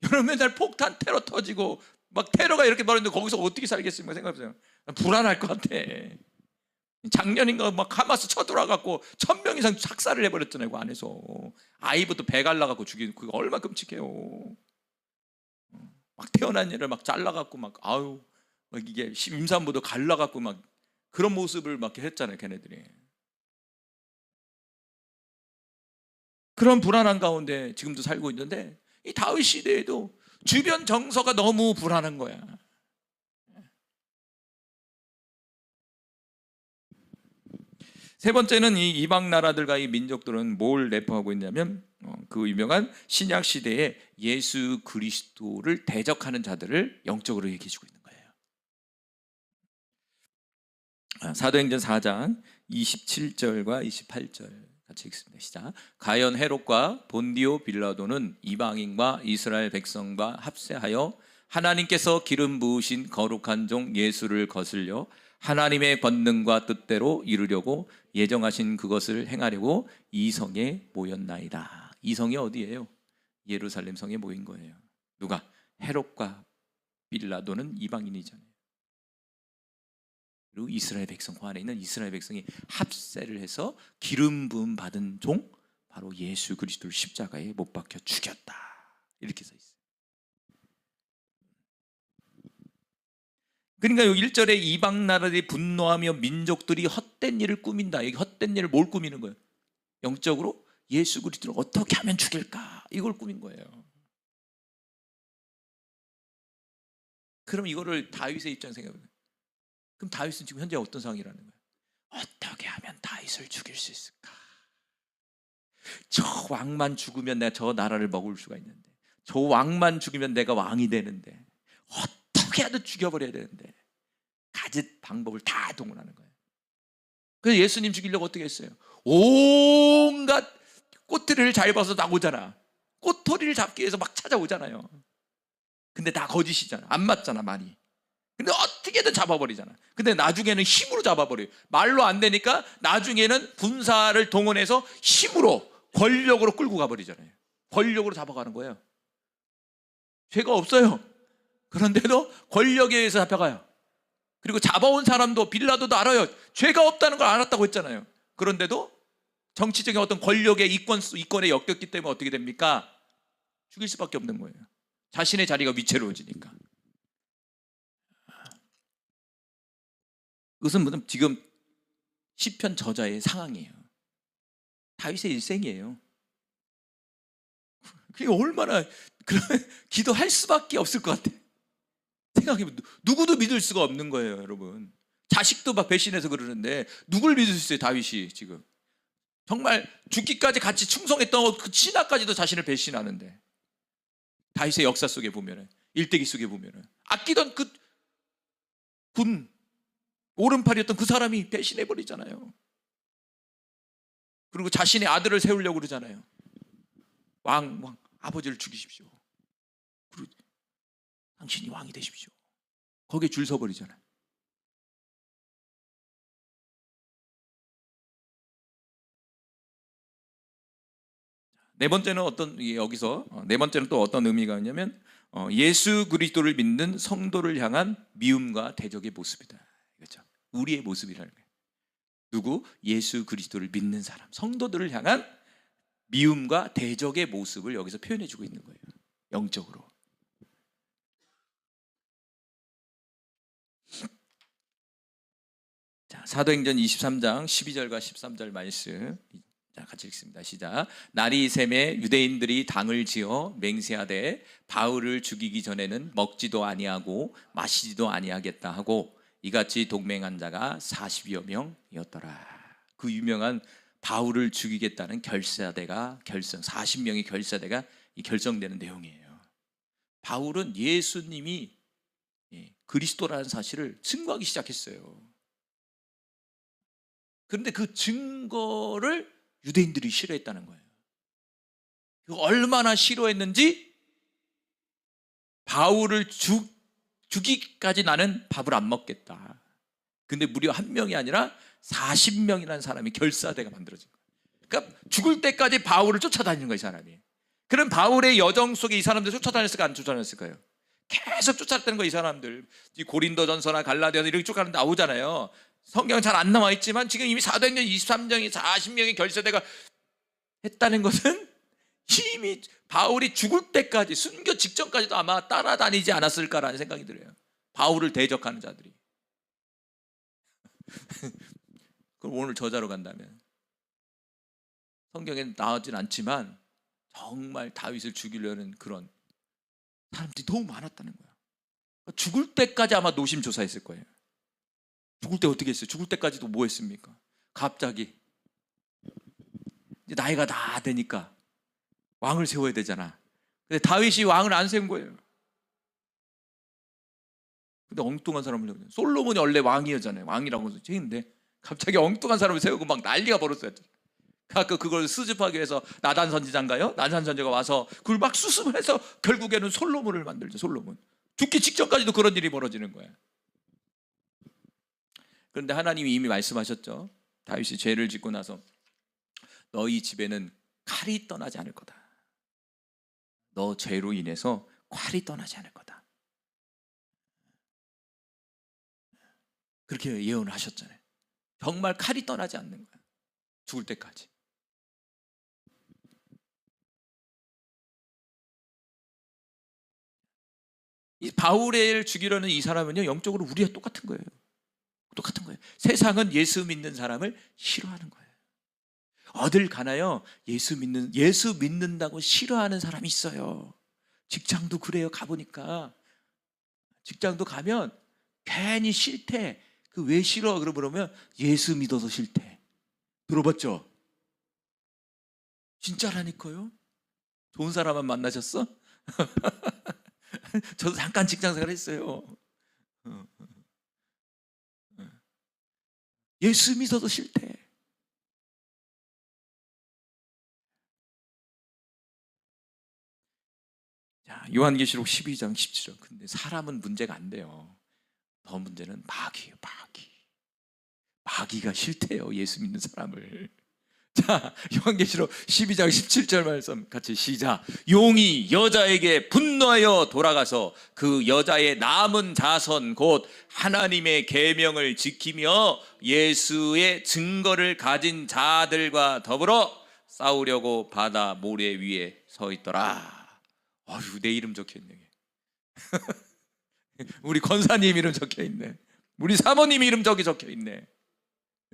여러분 맨날 폭탄 테러 터지고 막 테러가 이렇게 벌어졌는데 거기서 어떻게 살겠습니까? 생각해보세요. 불안할 것 같아. 작년인가 막 하마스 쳐들어와갖고 1,000명 이상 작살을 해버렸잖아요. 그 안에서 아이부터 배 갈라갖고 죽이는 그거 얼마나 끔찍해요. 막 태어난 애를 막 잘라갖고 막 이게 임산부도 갈라갖고 막 그런 모습을 막 했잖아요. 걔네들이. 그런 불안한 가운데 지금도 살고 있는데 이 다윗 시대에도 주변 정서가 너무 불안한 거야. 세 번째는 이 이방 나라들과 이 민족들은 뭘 내포하고 있냐면 그 유명한 신약 시대에 예수 그리스도를 대적하는 자들을 영적으로 얘기해 주고 있는 거예요. 사도행전 4장 27절과 28절 같이 읽습니다. 시작. 가연 헤롯과 본디오 빌라도는 이방인과 이스라엘 백성과 합세하여 하나님께서 기름 부으신 거룩한 종 예수를 거슬려 하나님의 권능과 뜻대로 이루려고 예정하신 그것을 행하려고 이 성에 모였나이다. 이 성이 어디예요? 예루살렘 성에 모인 거예요. 누가? 헤롯과 빌라도는 이방인이잖아요. 그리고 이스라엘 백성, 그 안에 있는 이스라엘 백성이 합세를 해서 기름 부음 받은 종, 바로 예수 그리스도를 십자가에 못 박혀 죽였다. 이렇게 써 있어요. 그러니까 여기 1절에 이방 나라들이 분노하며 민족들이 헛된 일을 꾸민다. 여기 헛된 일을 뭘 꾸미는 거예요? 영적으로 예수 그리스도를 어떻게 하면 죽일까? 이걸 꾸민 거예요. 그럼 이거를 다윗의 입장에서 생각해보세요. 그럼 다윗은 지금 현재 어떤 상황이라는 거예요? 어떻게 하면 다윗을 죽일 수 있을까? 저 왕만 죽으면 내가 저 나라를 먹을 수가 있는데, 저 왕만 죽이면 내가 왕이 되는데, 어떻게 하든 죽여버려야 되는데 가짓 방법을 다 동원하는 거예요. 그래서 예수님 죽이려고 어떻게 했어요? 온갖 꽃들을 잘 봐서 나오잖아. 꽃토리를 잡기 위해서 막 찾아오잖아요. 근데 다 거짓이잖아. 안 맞잖아, 말이. 근데 어떻게든 잡아버리잖아. 근데 나중에는 힘으로 잡아버려요. 말로 안 되니까 나중에는 군사를 동원해서 힘으로, 권력으로 끌고 가버리잖아요. 권력으로 잡아가는 거예요. 죄가 없어요. 그런데도 권력에 의해서 잡혀가요. 그리고 잡아온 사람도 빌라도도 알아요. 죄가 없다는 걸 알았다고 했잖아요. 그런데도 정치적인 어떤 권력의 이권에 엮였기 때문에 어떻게 됩니까? 죽일 수밖에 없는 거예요. 자신의 자리가 위태로워지니까. 그것은 지금 시편 저자의 상황이에요. 다윗의 일생이에요. 그게 얼마나 기도할 수밖에 없을 것 같아. 생각해보면 누구도 믿을 수가 없는 거예요, 여러분. 자식도 막 배신해서 그러는데 누굴 믿을 수 있어요, 다윗이 지금. 정말 죽기까지 같이 충성했던 그 신하까지도 자신을 배신하는데, 다윗의 역사 속에 보면은, 일대기 속에 보면은 아끼던 그 군 오른팔이었던 그 사람이 배신해버리잖아요. 그리고 자신의 아들을 세우려고 그러잖아요. 왕 아버지를 죽이십시오. 그리고 당신이 왕이 되십시오. 거기에 줄 서버리잖아요. 네 번째는 네 번째는 또 어떤 의미가 있냐면 예수 그리스도를 믿는 성도를 향한 미움과 대적의 모습이다. 그렇죠? 우리의 모습이라는 거예요. 누구? 예수 그리스도를 믿는 사람, 성도들을 향한 미움과 대적의 모습을 여기서 표현해 주고 있는 거예요. 영적으로. 자, 사도행전 23장 12절과 13절 말씀. 자, 같이 읽습니다. 시작. 날이 새매 유대인들이 당을 지어 맹세하되 바울을 죽이기 전에는 먹지도 아니하고 마시지도 아니하겠다 하고 이같이 동맹한 자가 40여 명이었더라. 그 유명한 바울을 죽이겠다는 결사대가 40명의 결사대가 결정되는 내용이에요. 바울은 예수님이 그리스도라는 사실을 증거하기 시작했어요. 그런데 그 증거를 유대인들이 싫어했다는 거예요. 얼마나 싫어했는지 바울을 죽이기까지 나는 밥을 안 먹겠다. 근데 무려 한 명이 아니라 40명이라는 사람이 결사대가 만들어진 거예요. 그러니까 죽을 때까지 바울을 쫓아다니는 거예요, 이 사람이. 그럼 바울의 여정 속에 이 사람들 쫓아다녔을까, 안 쫓아다녔을까요? 계속 쫓아다니는 거예요, 이 사람들. 이 고린도전서나 갈라디아서 이렇게 쭉 가는 나오잖아요. 성경은 잘 안 나와 있지만 지금 이미 사도행전 23장이 40명의 결사대가 했다는 것은 이미 바울이 죽을 때까지, 순교 직전까지도 아마 따라다니지 않았을까라는 생각이 들어요. 바울을 대적하는 자들이. 그럼 오늘 저자로 간다면 성경에 나오진 않지만 정말 다윗을 죽이려는 그런 사람들이 너무 많았다는 거야. 죽을 때까지 아마 노심초사했을 거예요. 죽을 때 어떻게 했어요? 죽을 때까지도 뭐 했습니까? 갑자기 이제 나이가 다 되니까 왕을 세워야 되잖아. 근데 다윗이 왕을 안 세운 거예요. 근데 엉뚱한 사람을 세우죠. 솔로몬이 원래 왕이었잖아요. 왕이라고 해서 했는데 갑자기 엉뚱한 사람을 세우고 막 난리가 벌었어요. 가끔 그걸 수습하기 위해서 나단 선지자인가요? 나단 선지자가 와서 그걸 막 수습을 해서 결국에는 솔로몬을 만들죠. 솔로몬. 죽기 직전까지도 그런 일이 벌어지는 거예요. 그런데 하나님이 이미 말씀하셨죠. 다윗이 죄를 짓고 나서 너희 집에는 칼이 떠나지 않을 거다. 너 죄로 인해서 칼이 떠나지 않을 거다. 그렇게 예언을 하셨잖아요. 정말 칼이 떠나지 않는 거야. 죽을 때까지. 이 바울을 죽이려는 이 사람은요, 영적으로 우리와 똑같은 거예요. 똑같은 거예요. 세상은 예수 믿는 사람을 싫어하는 거예요. 어딜 가나요? 예수 믿는다고 싫어하는 사람이 있어요. 직장도 그래요. 가보니까 직장도 가면 괜히 싫대. 그 왜 싫어? 그러면 예수 믿어서 싫대. 들어봤죠? 진짜라니까요. 좋은 사람만 만나셨어? 저도 잠깐 직장생활 했어요. 예수 믿어도 싫대. 자, 요한계시록 12장 17절. 근데 사람은 문제가 안 돼요. 더 문제는 마귀예요. 마귀가 싫대요. 예수 믿는 사람을. 자, 요한계시록 12장 17절 말씀 같이 시작. 용이 여자에게 분노하여 돌아가서 그 여자의 남은 자손 곧 하나님의 계명을 지키며 예수의 증거를 가진 자들과 더불어 싸우려고 바다 모래 위에 서 있더라. 아유, 내 이름 적혀있네. 우리 권사님 이름 적혀있네. 우리 사모님 이름 저기 적혀있네.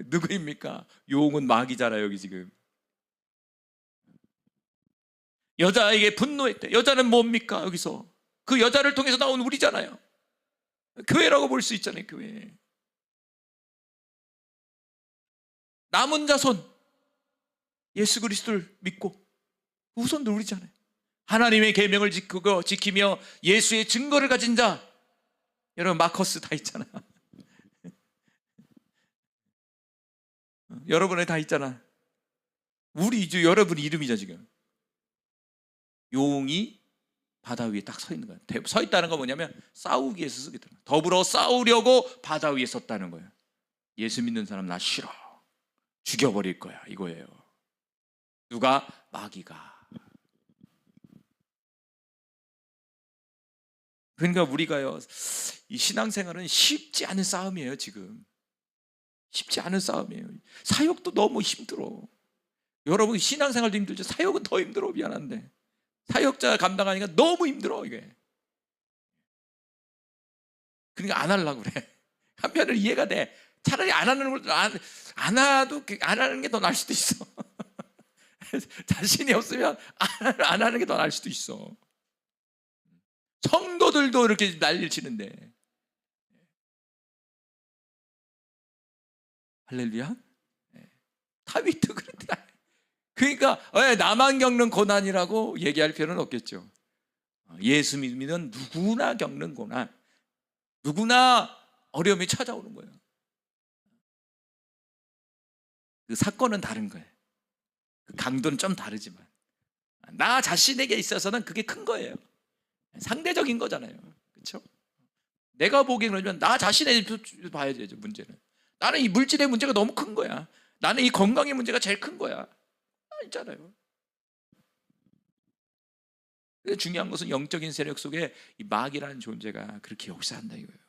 누구입니까? 용은 마귀잖아요. 여기 지금 여자에게 분노했대. 여자는 뭡니까? 여기서 그 여자를 통해서 나온 우리잖아요. 교회라고 볼 수 있잖아요. 교회. 남은 자손 예수 그리스도를 믿고 후손들 우리잖아요. 하나님의 계명을 지키며 예수의 증거를 가진 자. 여러분 마커스 다 있잖아. 여러분에 다 있잖아. 우리 이제 여러분 이름이죠 지금. 용이 바다 위에 딱 서 있는 거예요. 서 있다는 건 뭐냐면 싸우기 위해서 쓰게 되는 거예요. 더불어 싸우려고 바다 위에 섰다는 거예요. 예수 믿는 사람 나 싫어. 죽여버릴 거야 이거예요. 누가? 마귀가. 그러니까 우리가요, 이 신앙생활은 쉽지 않은 싸움이에요. 지금 쉽지 않은 싸움이에요. 사역도 너무 힘들어. 여러분 신앙생활도 힘들죠. 사역은 더 힘들어. 미안한데 사역자 감당하니까 너무 힘들어 이게. 그러니까 안 하려고 그래. 한편으로 이해가 돼. 차라리 안 하는 걸 안 하는 게 더 나을 수도 있어. 자신이 없으면 안 하는 게 더 나을 수도 있어. 성도들도 이렇게 난리를 치는데. 할렐루야. 다윗도 그랬다. 그러니까 나만 겪는 고난이라고 얘기할 필요는 없겠죠. 예수 믿으면 누구나 겪는 고난, 누구나 어려움이 찾아오는 거예요. 그 사건은 다른 거예요. 그 강도는 좀 다르지만 나 자신에게 있어서는 그게 큰 거예요. 상대적인 거잖아요. 그렇죠? 내가 보기에 그러면 나 자신에 봐야 되죠. 문제는 나는 이 물질의 문제가 너무 큰 거야. 나는 이 건강의 문제가 제일 큰 거야. 있잖아요. 중요한 것은 영적인 세력 속에 이 마귀라는 존재가 그렇게 역사한다 이거예요.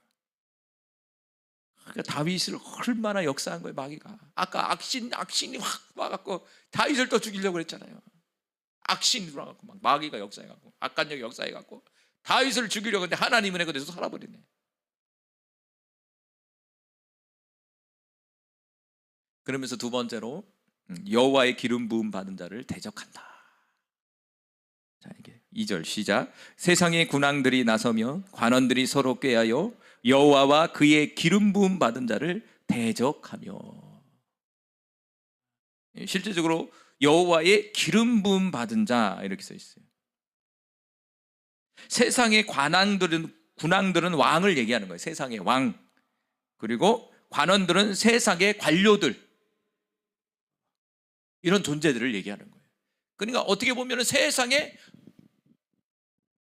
그러니까 다윗을 얼마나 역사한 거예요. 마귀가 아까 악신이 확 와갖고 다윗을 또 죽이려고 그랬잖아요. 악신이 들어와갖고 막 마귀가 역사해갖고 악간력이 역사해갖고 다윗을 죽이려고 했는데 하나님은 그래서 살아버리네. 그러면서 두 번째로 여호와의 기름 부음 받은 자를 대적한다. 자, 이게 2절 시작. 세상의 군왕들이 나서며 관원들이 서로 꾀하여 여호와와 그의 기름 부음 받은 자를 대적하며. 실제적으로 여호와의 기름 부음 받은 자 이렇게 써 있어요. 세상의 군왕들은 왕을 얘기하는 거예요. 세상의 왕. 그리고 관원들은 세상의 관료들, 이런 존재들을 얘기하는 거예요. 그러니까 어떻게 보면 세상의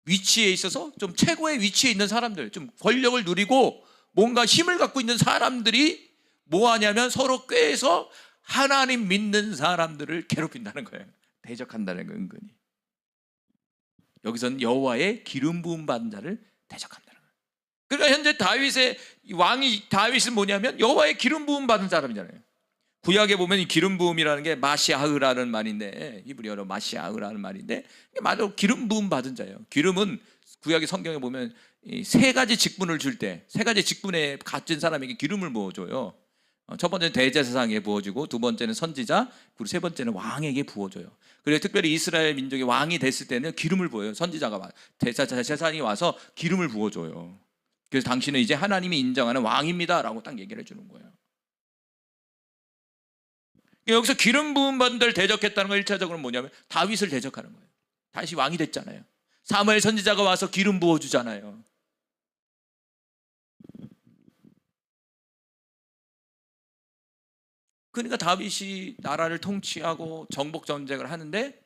위치에 있어서 좀 최고의 위치에 있는 사람들, 좀 권력을 누리고 뭔가 힘을 갖고 있는 사람들이 뭐 하냐면 서로 꾀해서 하나님 믿는 사람들을 괴롭힌다는 거예요. 대적한다는 거예요. 은근히 여기서는 여호와의 기름 부음 받은 자를 대적한다는 거예요. 그러니까 현재 다윗은 뭐냐면 여호와의 기름 부음 받은 사람이잖아요. 구약에 보면 이 기름 부음이라는 게 마시아흐라는 말인데, 히브리어로 마시아흐라는 말인데 이게 맞아 기름 부음 받은 자예요. 기름은 구약의 성경에 보면 이 세 가지 직분을 줄 때, 세 가지 직분에 갇힌 사람에게 기름을 부어줘요. 첫 번째는 대제사장에게 부어주고, 두 번째는 선지자, 그리고 세 번째는 왕에게 부어줘요. 그래서 특별히 이스라엘 민족의 왕이 됐을 때는 기름을 부어요. 선지자가 제사장이 와서 기름을 부어줘요. 그래서 당신은 이제 하나님이 인정하는 왕입니다라고 딱 얘기를 해주는 거예요. 여기서 기름 부음 받은 자를 대적했다는 건 1차적으로 뭐냐면 다윗을 대적하는 거예요. 다윗이 왕이 됐잖아요. 사무엘 선지자가 와서 기름 부어주잖아요. 그러니까 다윗이 나라를 통치하고 정복 전쟁을 하는데,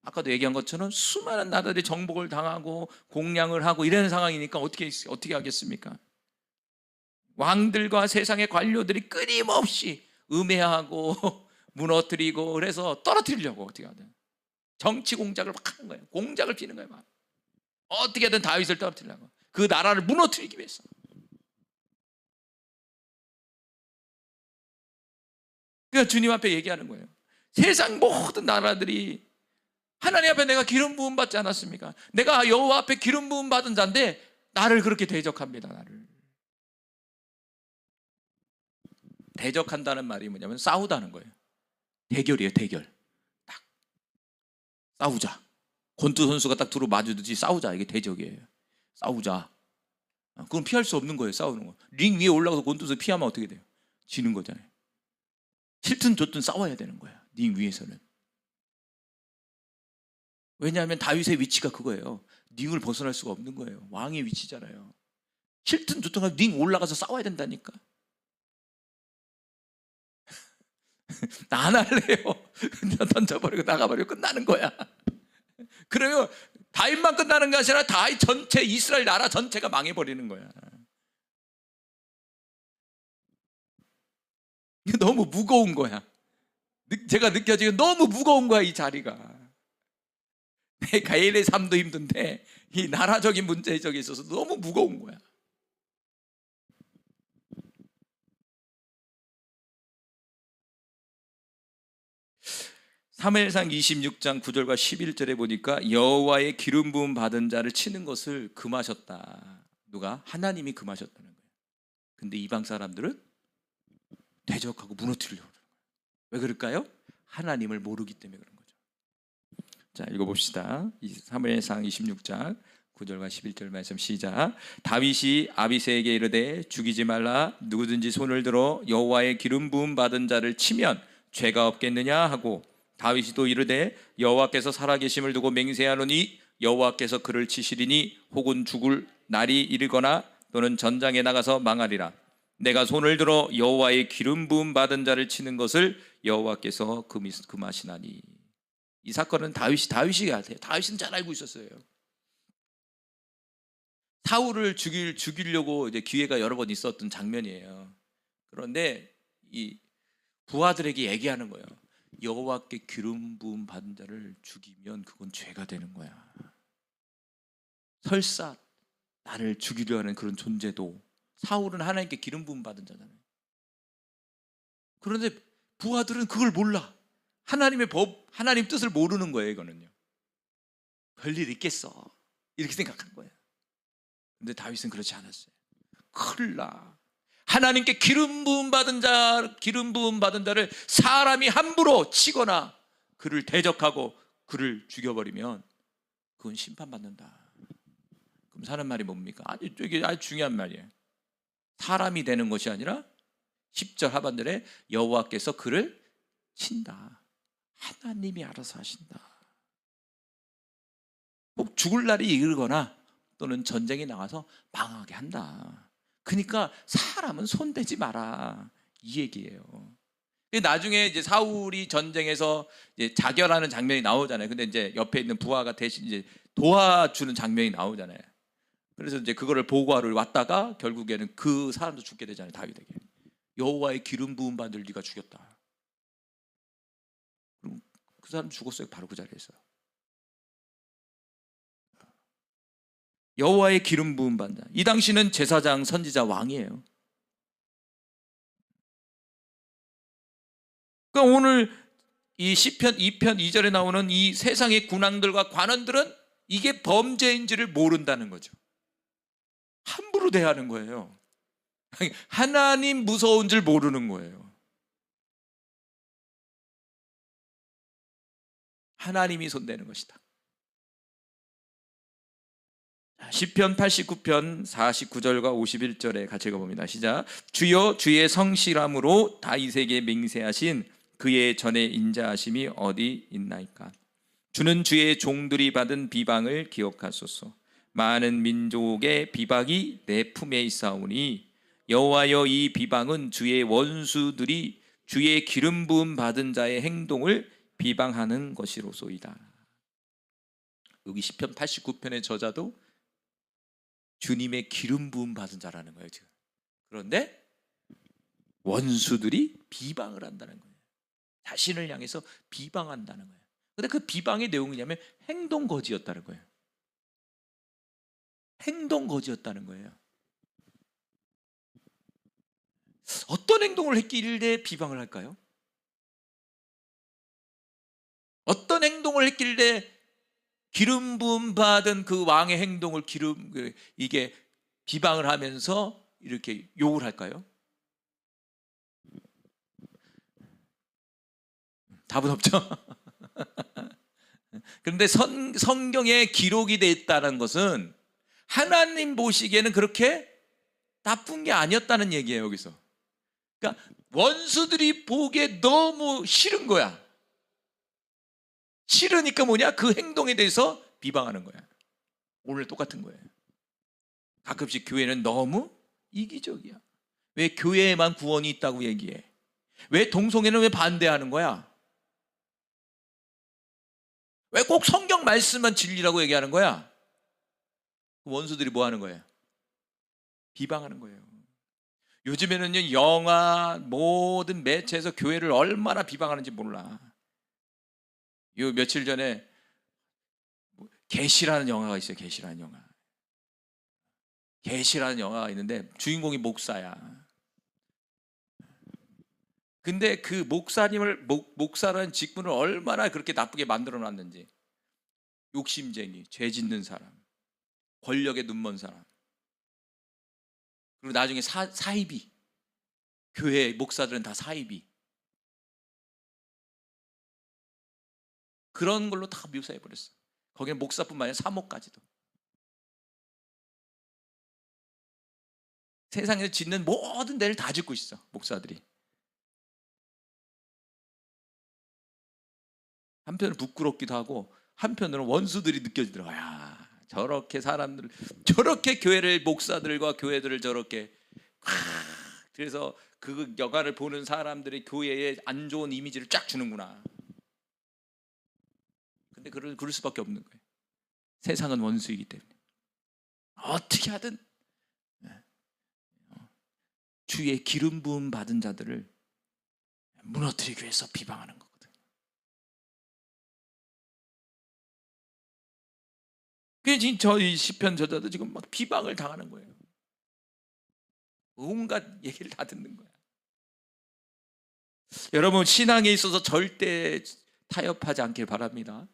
아까도 얘기한 것처럼 수많은 나라들이 정복을 당하고 공략을 하고 이런 상황이니까 어떻게 하겠습니까? 왕들과 세상의 관료들이 끊임없이 음해하고 무너뜨리고, 그래서 떨어뜨리려고 어떻게 하든 정치 공작을 막 하는 거예요. 공작을 피는 거예요. 막 어떻게든 다윗을 떨어뜨리려고, 그 나라를 무너뜨리기 위해서. 그러니까 주님 앞에 얘기하는 거예요. 세상 모든 나라들이 하나님 앞에 내가 기름 부음 받지 않았습니까? 내가 여호와 앞에 기름 부음 받은 자인데 나를 그렇게 대적합니다. 나를 대적한다는 말이 뭐냐면 싸우다는 거예요. 대결이에요. 대결. 딱 싸우자. 권투 선수가 딱 두루 맞으듯이 싸우자. 이게 대적이에요. 싸우자. 그건 피할 수 없는 거예요. 싸우는 거. 링 위에 올라가서 권투 선수 피하면 어떻게 돼요? 지는 거잖아요. 싫든 좋든 싸워야 되는 거예요. 링 위에서는. 왜냐하면 다윗의 위치가 그거예요. 링을 벗어날 수가 없는 거예요. 왕의 위치잖아요. 싫든 좋든 링 올라가서 싸워야 된다니까. 나 안 할래요. 그냥 던져버리고 나가버리고 끝나는 거야. 그러면 다윗만 끝나는 게 아니라 다윗 전체, 이스라엘 나라 전체가 망해버리는 거야. 너무 무거운 거야. 제가 느껴지기엔 너무 무거운 거야, 이 자리가. 내 개인의 삶도 힘든데 이 나라적인 문제에 있어서 너무 무거운 거야. 사무엘상 26장 9절과 11절에 보니까 여호와의 기름 부음 받은 자를 치는 것을 금하셨다. 누가? 하나님이 금하셨다는 거예요. 근데 이방 사람들은 대적하고 무너뜨리려고 그러는 거예요. 왜 그럴까요? 하나님을 모르기 때문에 그런 거죠. 자, 읽어봅시다. 사무엘상 26장 9절과 11절 말씀 시작. 다윗이 아비새에게 이르되 죽이지 말라. 누구든지 손을 들어 여호와의 기름 부음 받은 자를 치면 죄가 없겠느냐 하고, 다윗이 또 이르되 여호와께서 살아계심을 두고 맹세하노니 여호와께서 그를 치시리니 혹은 죽을 날이 이르거나 또는 전장에 나가서 망하리라. 내가 손을 들어 여호와의 기름 부음 받은 자를 치는 것을 여호와께서 금하시나니. 이 사건은 다윗이 같아요. 다윗은 잘 알고 있었어요. 사울을 죽이려고 이제 기회가 여러 번 있었던 장면이에요. 그런데 이 부하들에게 얘기하는 거예요. 여호와께 기름 부음 받은 자를 죽이면 그건 죄가 되는 거야. 설사 나를 죽이려 하는 그런 존재도 사울은 하나님께 기름 부음 받은 자잖아요. 그런데 부하들은 그걸 몰라. 하나님의 법, 하나님 뜻을 모르는 거예요. 이거는요. 별일 있겠어 이렇게 생각한 거예요. 근데 다윗은 그렇지 않았어요. 큰일 나. 하나님께 기름 부음 받은 자를 사람이 함부로 치거나 그를 대적하고 그를 죽여버리면 그건 심판받는다. 그럼 사는 말이 뭡니까? 아니, 이게 아주 중요한 말이에요. 사람이 되는 것이 아니라 10절 하반절에 여호와께서 그를 친다. 하나님이 알아서 하신다. 꼭 죽을 날이 이르거나 또는 전쟁에 나가서 망하게 한다. 그러니까 사람은 손대지 마라 이 얘기예요. 나중에 이제 사울이 전쟁에서 이제 자결하는 장면이 나오잖아요. 근데 이제 옆에 있는 부하가 대신 이제 도와주는 장면이 나오잖아요. 그래서 이제 그거를 보고하러 왔다가 결국에는 그 사람도 죽게 되잖아요. 다윗에게. 여호와의 기름 부음 받을 네가 죽였다. 그럼 그 사람 죽었어요. 바로 그 자리에서. 여호와의 기름 부음 받는다. 이 당시는 제사장, 선지자, 왕이에요. 그러니까 오늘 이 시편 2편 2절에 나오는 이 세상의 군왕들과 관원들은 이게 범죄인지를 모른다는 거죠. 함부로 대하는 거예요. 하나님 무서운 줄 모르는 거예요. 하나님이 손대는 것이다. 시편 89편 49절과 51절에 같이 읽어봅니다. 시작. 주여 주의 성실함으로 다윗에게 맹세하신 그의 전에 인자하심이 어디 있나이까. 주는 주의 종들이 받은 비방을 기억하소서. 많은 민족의 비방이 내 품에 있사오니 여호와여 이 비방은 주의 원수들이 주의 기름 부음 받은 자의 행동을 비방하는 것이로소이다. 여기 시편 89편의 저자도 주님의 기름 부음 받은 자라는 거예요 지금. 그런데 원수들이 비방을 한다는 거예요. 자신을 향해서 비방한다는 거예요. 근데 그 비방의 내용이냐면 행동 거지였다는 거예요. 행동 거지였다는 거예요. 어떤 행동을 했길래 비방을 할까요? 어떤 행동을 했길래 기름 부음 받은 그 왕의 행동을 이게 비방을 하면서 이렇게 욕을 할까요? 답은 없죠. 그런데 성경에 기록이 되어 있다는 것은 하나님 보시기에는 그렇게 나쁜 게 아니었다는 얘기예요. 여기서 그러니까 원수들이 보기에 너무 싫은 거야. 싫으니까 뭐냐? 그 행동에 대해서 비방하는 거야. 오늘 똑같은 거예요. 가끔씩 교회는 너무 이기적이야. 왜 교회에만 구원이 있다고 얘기해? 왜 동성애는 왜 반대하는 거야? 왜 꼭 성경 말씀만 진리라고 얘기하는 거야? 원수들이 뭐 하는 거예요? 비방하는 거예요. 요즘에는요, 영화 모든 매체에서 교회를 얼마나 비방하는지 몰라. 요 며칠 전에 계시라는 영화가 있어요. 계시라는 영화. 계시라는 영화가 있는데 주인공이 목사야. 근데 그 목사라는 직분을 얼마나 그렇게 나쁘게 만들어 놨는지. 욕심쟁이, 죄 짓는 사람, 권력에 눈먼 사람, 그리고 나중에 사이비, 교회 목사들은 다 사이비, 그런 걸로 다 묘사해버렸어. 거기는 목사뿐만 아니라 사모까지도. 세상에서 짓는 모든 데를 다 짓고 있어, 목사들이. 한편으로 부끄럽기도 하고 한편으로는 원수들이 느껴지더라고요. 야, 저렇게 사람들, 저렇게 교회를, 목사들과 교회들을 저렇게, 그래서 그 여가를 보는 사람들이 교회에 안 좋은 이미지를 쫙 주는구나. 근데 그럴 수밖에 없는 거예요. 세상은 원수이기 때문에 어떻게 하든 주의 기름 부음 받은 자들을 무너뜨리기 위해서 비방하는 거거든요. 그래서 지금 저희 시편 저자도 지금 막 비방을 당하는 거예요. 온갖 얘기를 다 듣는 거야. 여러분, 신앙에 있어서 절대 타협하지 않길 바랍니다.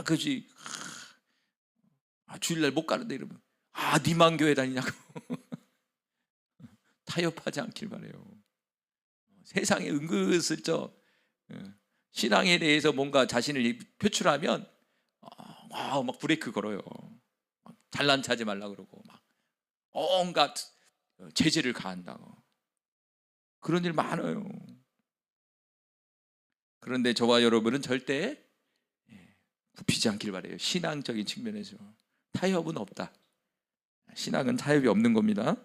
그지. 주일날 못 가는데 이러면 니만 교회 다니냐고. 타협하지 않길 바래요. 세상에 은근슬쩍 신앙에 대해서 뭔가 자신을 표출하면 막 브레이크 걸어요. 잘난 체하지 말라 그러고 막 온갖 제재를 가한다고. 그런 일 많아요. 그런데 저와 여러분은 절대 굽히지 않길 바래요. 신앙적인 측면에서 타협은 없다. 신앙은 타협이 없는 겁니다.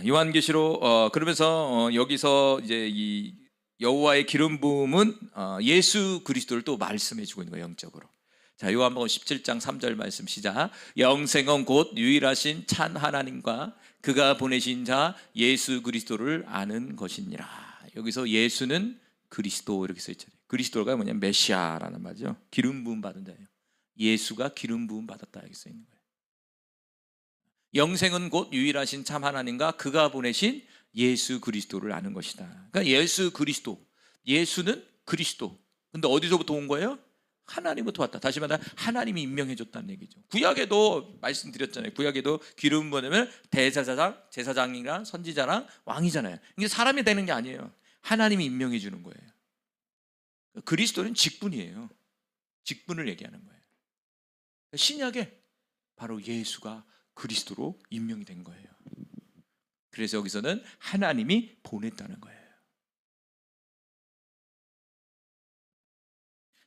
요한계시록 그러면서 여기서 이제 이 여호와의 기름 부음은 예수 그리스도를 또 말씀해 주고 있는 거예요. 영적으로. 자, 요한복음 17장 3절 말씀 시작. 영생은 곧 유일하신 찬 하나님과 그가 보내신 자 예수 그리스도를 아는 것이니라. 여기서 예수는 그리스도 이렇게 써 있잖아요. 그리스도가 뭐냐면 메시아라는 말이죠. 기름 부음 받은 자예요. 예수가 기름 부음 받았다 이렇게 써 있는 거예요. 영생은 곧 유일하신 참 하나님과 그가 보내신 예수 그리스도를 아는 것이다. 그러니까 예수 그리스도, 예수는 그리스도. 근데 어디서부터 온 거예요? 하나님부터 왔다. 다시 말하면 하나님이 임명해 줬다는 얘기죠. 구약에도 말씀드렸잖아요. 구약에도 기름 부으면 대제사장, 제사장이랑 선지자랑 왕이잖아요. 이게 사람이 되는 게 아니에요. 하나님이 임명해 주는 거예요. 그리스도는 직분이에요. 직분을 얘기하는 거예요. 신약에 바로 예수가 그리스도로 임명이 된 거예요. 그래서 여기서는 하나님이 보냈다는 거예요.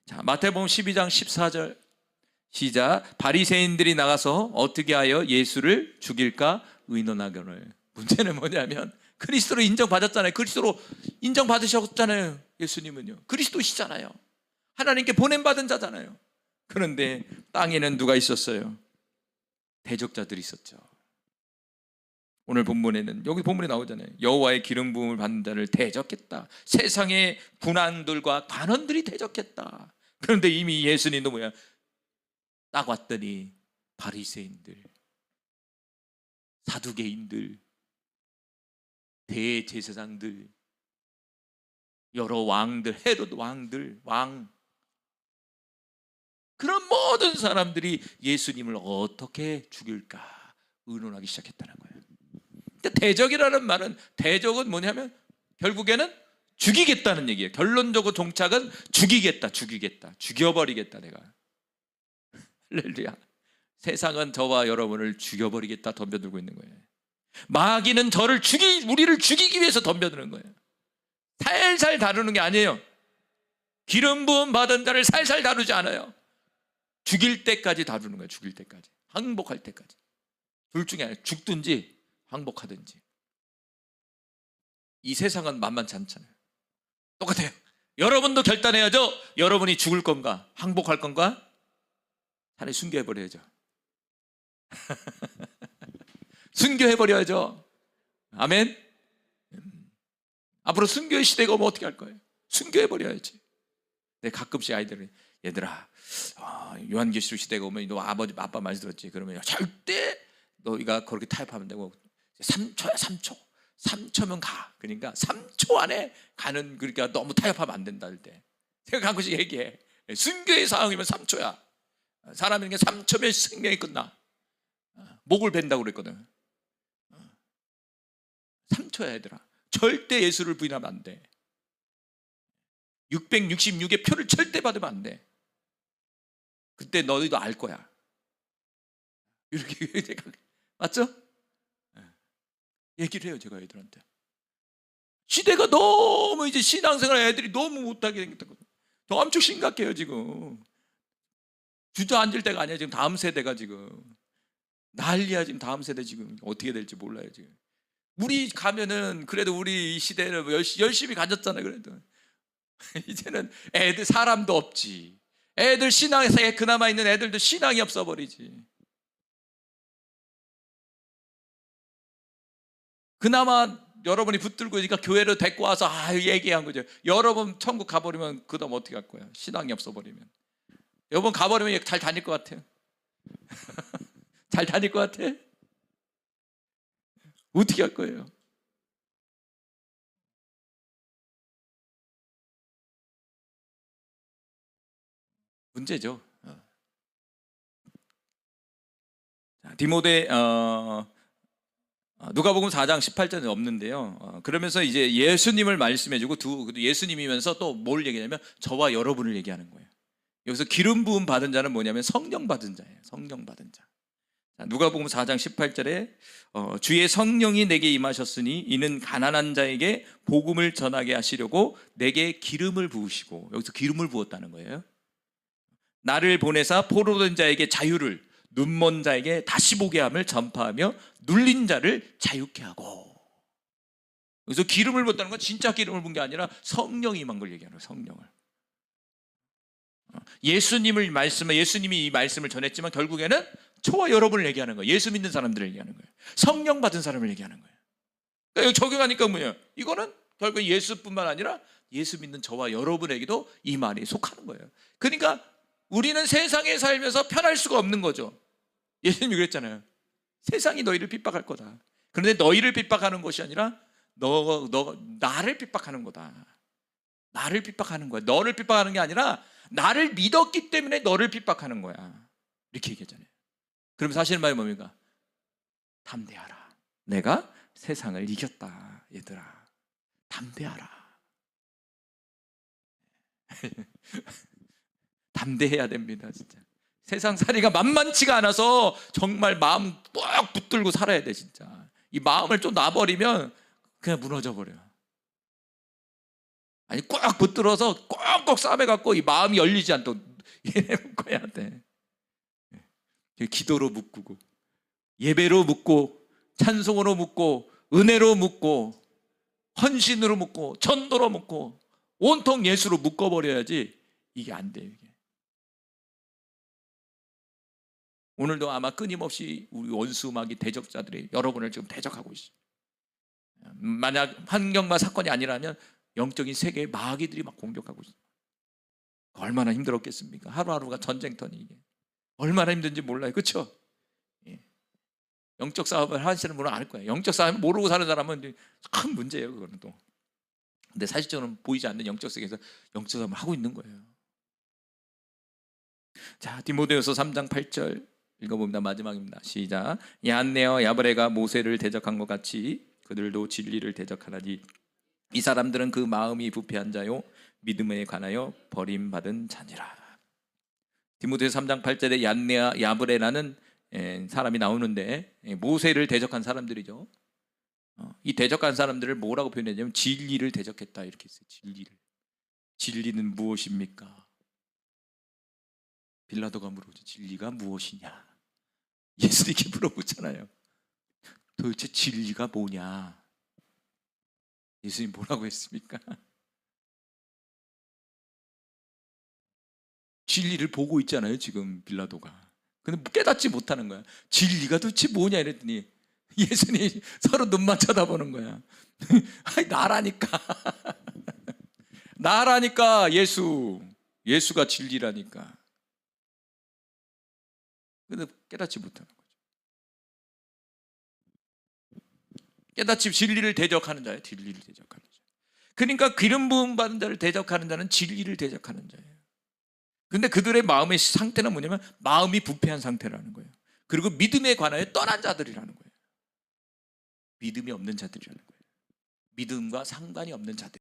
자, 마태복음 12장 14절 시작. 바리새인들이 나가서 어떻게 하여 예수를 죽일까 의논하거늘. 문제는 뭐냐면 그리스도로 인정받았잖아요. 그리스도로 인정받으셨잖아요. 예수님은요, 그리스도시잖아요. 하나님께 보냄받은 자잖아요. 그런데 땅에는 누가 있었어요? 대적자들이 있었죠. 오늘 본문에는, 여기 본문에 나오잖아요. 여호와의 기름 부음을 받는 자를 대적했다. 세상의 군왕들과 관원들이 대적했다. 그런데 이미 예수님도 뭐야? 딱 왔더니 바리새인들, 사두개인들, 대제사장들, 여러 왕들, 헤롯 왕들, 그런 모든 사람들이 예수님을 어떻게 죽일까 의논하기 시작했다는 거예요. 대적이라는 말은, 대적은 뭐냐면 결국에는 죽이겠다는 얘기예요. 결론적으로 종착은 죽이겠다, 죽여버리겠다. 내가 할렐루야. 세상은 저와 여러분을 죽여버리겠다 덤벼들고 있는 거예요. 마귀는 우리를 죽이기 위해서 덤벼드는 거예요. 살살 다루는 게 아니에요. 기름 부음 받은 자를 살살 다루지 않아요. 죽일 때까지 다루는 거예요. 죽일 때까지, 항복할 때까지. 둘 중에 하나, 죽든지 항복하든지. 이 세상은 만만치 않잖아요. 똑같아요. 여러분도 결단해야죠. 여러분이 죽을 건가, 항복할 건가? 차라리 순교해버려야죠. 순교해버려야죠. 아멘. 앞으로 순교의 시대가 오면 어떻게 할 거예요? 순교해버려야지. 네, 가끔씩 아이들은 얘들아, 요한계시록 시대가 오면 너 아빠 말씀 들었지? 그러면 절대 너희가 그렇게 타협하면 되고 3초야 3초. 3초면 가. 그러니까 3초 안에 가는, 그러니까 너무 타협하면 안 된다 할 때 제가 가끔씩 얘기해. 순교의 상황이면 3초야. 사람에게 3초면 생명이 끝나. 목을 벤다고 그랬거든. 3초야 얘들아. 절대 예수를 부인하면 안 돼. 666의 표를 절대 받으면 안 돼. 그때 너희도 알 거야. 이렇게 맞죠? 얘기를 해요 제가 애들한테. 시대가 너무 이제 신앙생활 애들이 너무 못하게 생겼거든. 저 엄청 심각해요 지금. 주저앉을 때가 아니야 지금. 다음 세대가 지금 난리야 지금. 다음 세대 지금 어떻게 될지 몰라요 지금. 우리 가면은 그래도 우리 이 시대를 열심히 가졌잖아요. 그래도 이제는 애들 사람도 없지. 애들 신앙에서 그나마 있는 애들도 신앙이 없어버리지. 그나마 여러분이 붙들고 그러니까 교회로 데리고 와서 얘기한 거죠. 여러분 천국 가버리면 그 다음 어떻게 할 거야? 신앙이 없어버리면. 여러분 가버리면 잘 다닐 것 같아요? 잘 다닐 것 같아? 어떻게 할 거예요? 문제죠. 디모데 누가복음 4장 18절은 없는데요. 그러면서 이제 예수님을 말씀해주고 예수님이면서 또 뭘 얘기하냐면 저와 여러분을 얘기하는 거예요. 여기서 기름 부음 받은 자는 뭐냐면 성령 받은 자예요. 성령 받은 자. 누가복음 4장 18절에 주의 성령이 내게 임하셨으니 이는 가난한 자에게 복음을 전하게 하시려고 내게 기름을 부으시고, 여기서 기름을 부었다는 거예요. 나를 보내사 포로된 자에게 자유를, 눈먼 자에게 다시 보게 함을 전파하며 눌린 자를 자유케 하고. 그래서 기름을 부었다는 건 진짜 기름을 부은 게 아니라 성령이 임한 걸 얘기하는 거예요. 성령을. 예수님이 이 말씀을 전했지만 결국에는 저와 여러분을 얘기하는 거예요. 예수 믿는 사람들을 얘기하는 거예요. 성령 받은 사람을 얘기하는 거예요. 그러니까 적용하니까 뭐예요? 이거는 결국 예수뿐만 아니라 예수 믿는 저와 여러분에게도 이 말이 속하는 거예요. 그러니까 우리는 세상에 살면서 편할 수가 없는 거죠. 예수님이 그랬잖아요. 세상이 너희를 핍박할 거다. 그런데 너희를 핍박하는 것이 아니라 나를 핍박하는 거다. 나를 핍박하는 거야. 너를 핍박하는 게 아니라 나를 믿었기 때문에 너를 핍박하는 거야. 이렇게 얘기했잖아요. 그럼 사실 말이 뭡니까? 담대하라. 내가 세상을 이겼다. 얘들아, 담대하라. 담대해야 됩니다. 진짜 세상살이가 만만치가 않아서 정말 마음 꽉 붙들고 살아야 돼. 진짜 이 마음을 좀 놔버리면 그냥 무너져 버려요. 아니 꽉 붙들어서 꽉꽉 싸매갖고 이 마음이 열리지 않도록 묶어야 돼. 기도로 묶고, 예배로 묶고, 찬송으로 묶고, 은혜로 묶고, 헌신으로 묶고, 전도로 묶고, 온통 예수로 묶어버려야지 이게 안 돼요. 이게. 오늘도 아마 끊임없이 우리 원수마귀 대적자들이 여러분을 지금 대적하고 있어요. 만약 환경과 사건이 아니라면 영적인 세계의 마귀들이 막 공격하고 있어요. 얼마나 힘들었겠습니까? 하루하루가 전쟁터니 이게. 얼마나 힘든지 몰라요. 그렇죠? 예. 영적 싸움을 하시는 분은 알 거예요. 영적 싸움을 모르고 사는 사람은 큰 문제예요. 그거는 또. 근데 사실적으로는 보이지 않는 영적 세계에서 영적 싸움을 하고 있는 거예요. 자, 디모데후서 3장 8절 읽어봅니다. 마지막입니다. 시작. 얀네와 야브레가 모세를 대적한 것 같이 그들도 진리를 대적하나니 이 사람들은 그 마음이 부패한 자요 믿음에 관하여 버림받은 자니라. 디모데후서 3장 8절에 얀네와 야브레라는 사람이 나오는데 모세를 대적한 사람들이죠. 이 대적한 사람들을 뭐라고 표현했냐면 진리를 대적했다 이렇게 했어요. 진리는 무엇입니까? 빌라도가 물어보죠. 진리가 무엇이냐? 예수님께 물어보잖아요. 도대체 진리가 뭐냐? 예수님 뭐라고 했습니까? 진리를 보고 있잖아요. 지금 빌라도가. 근데 깨닫지 못하는 거야. 진리가 도대체 뭐냐 이랬더니 예수님 서로 눈만 쳐다보는 거야. 아니, 나라니까. 나라니까 예수. 예수가 진리라니까. 근데 깨닫지 못하는 거죠. 깨닫지 진리를 대적하는 자예요. 진리를 대적하는 자. 그러니까 기름 부음 받은 자를 대적하는 자는 진리를 대적하는 자예요. 근데 그들의 마음의 상태는 뭐냐면 마음이 부패한 상태라는 거예요. 그리고 믿음에 관하여 떠난 자들이라는 거예요. 믿음이 없는 자들이라는 거예요. 믿음과 상관이 없는 자들.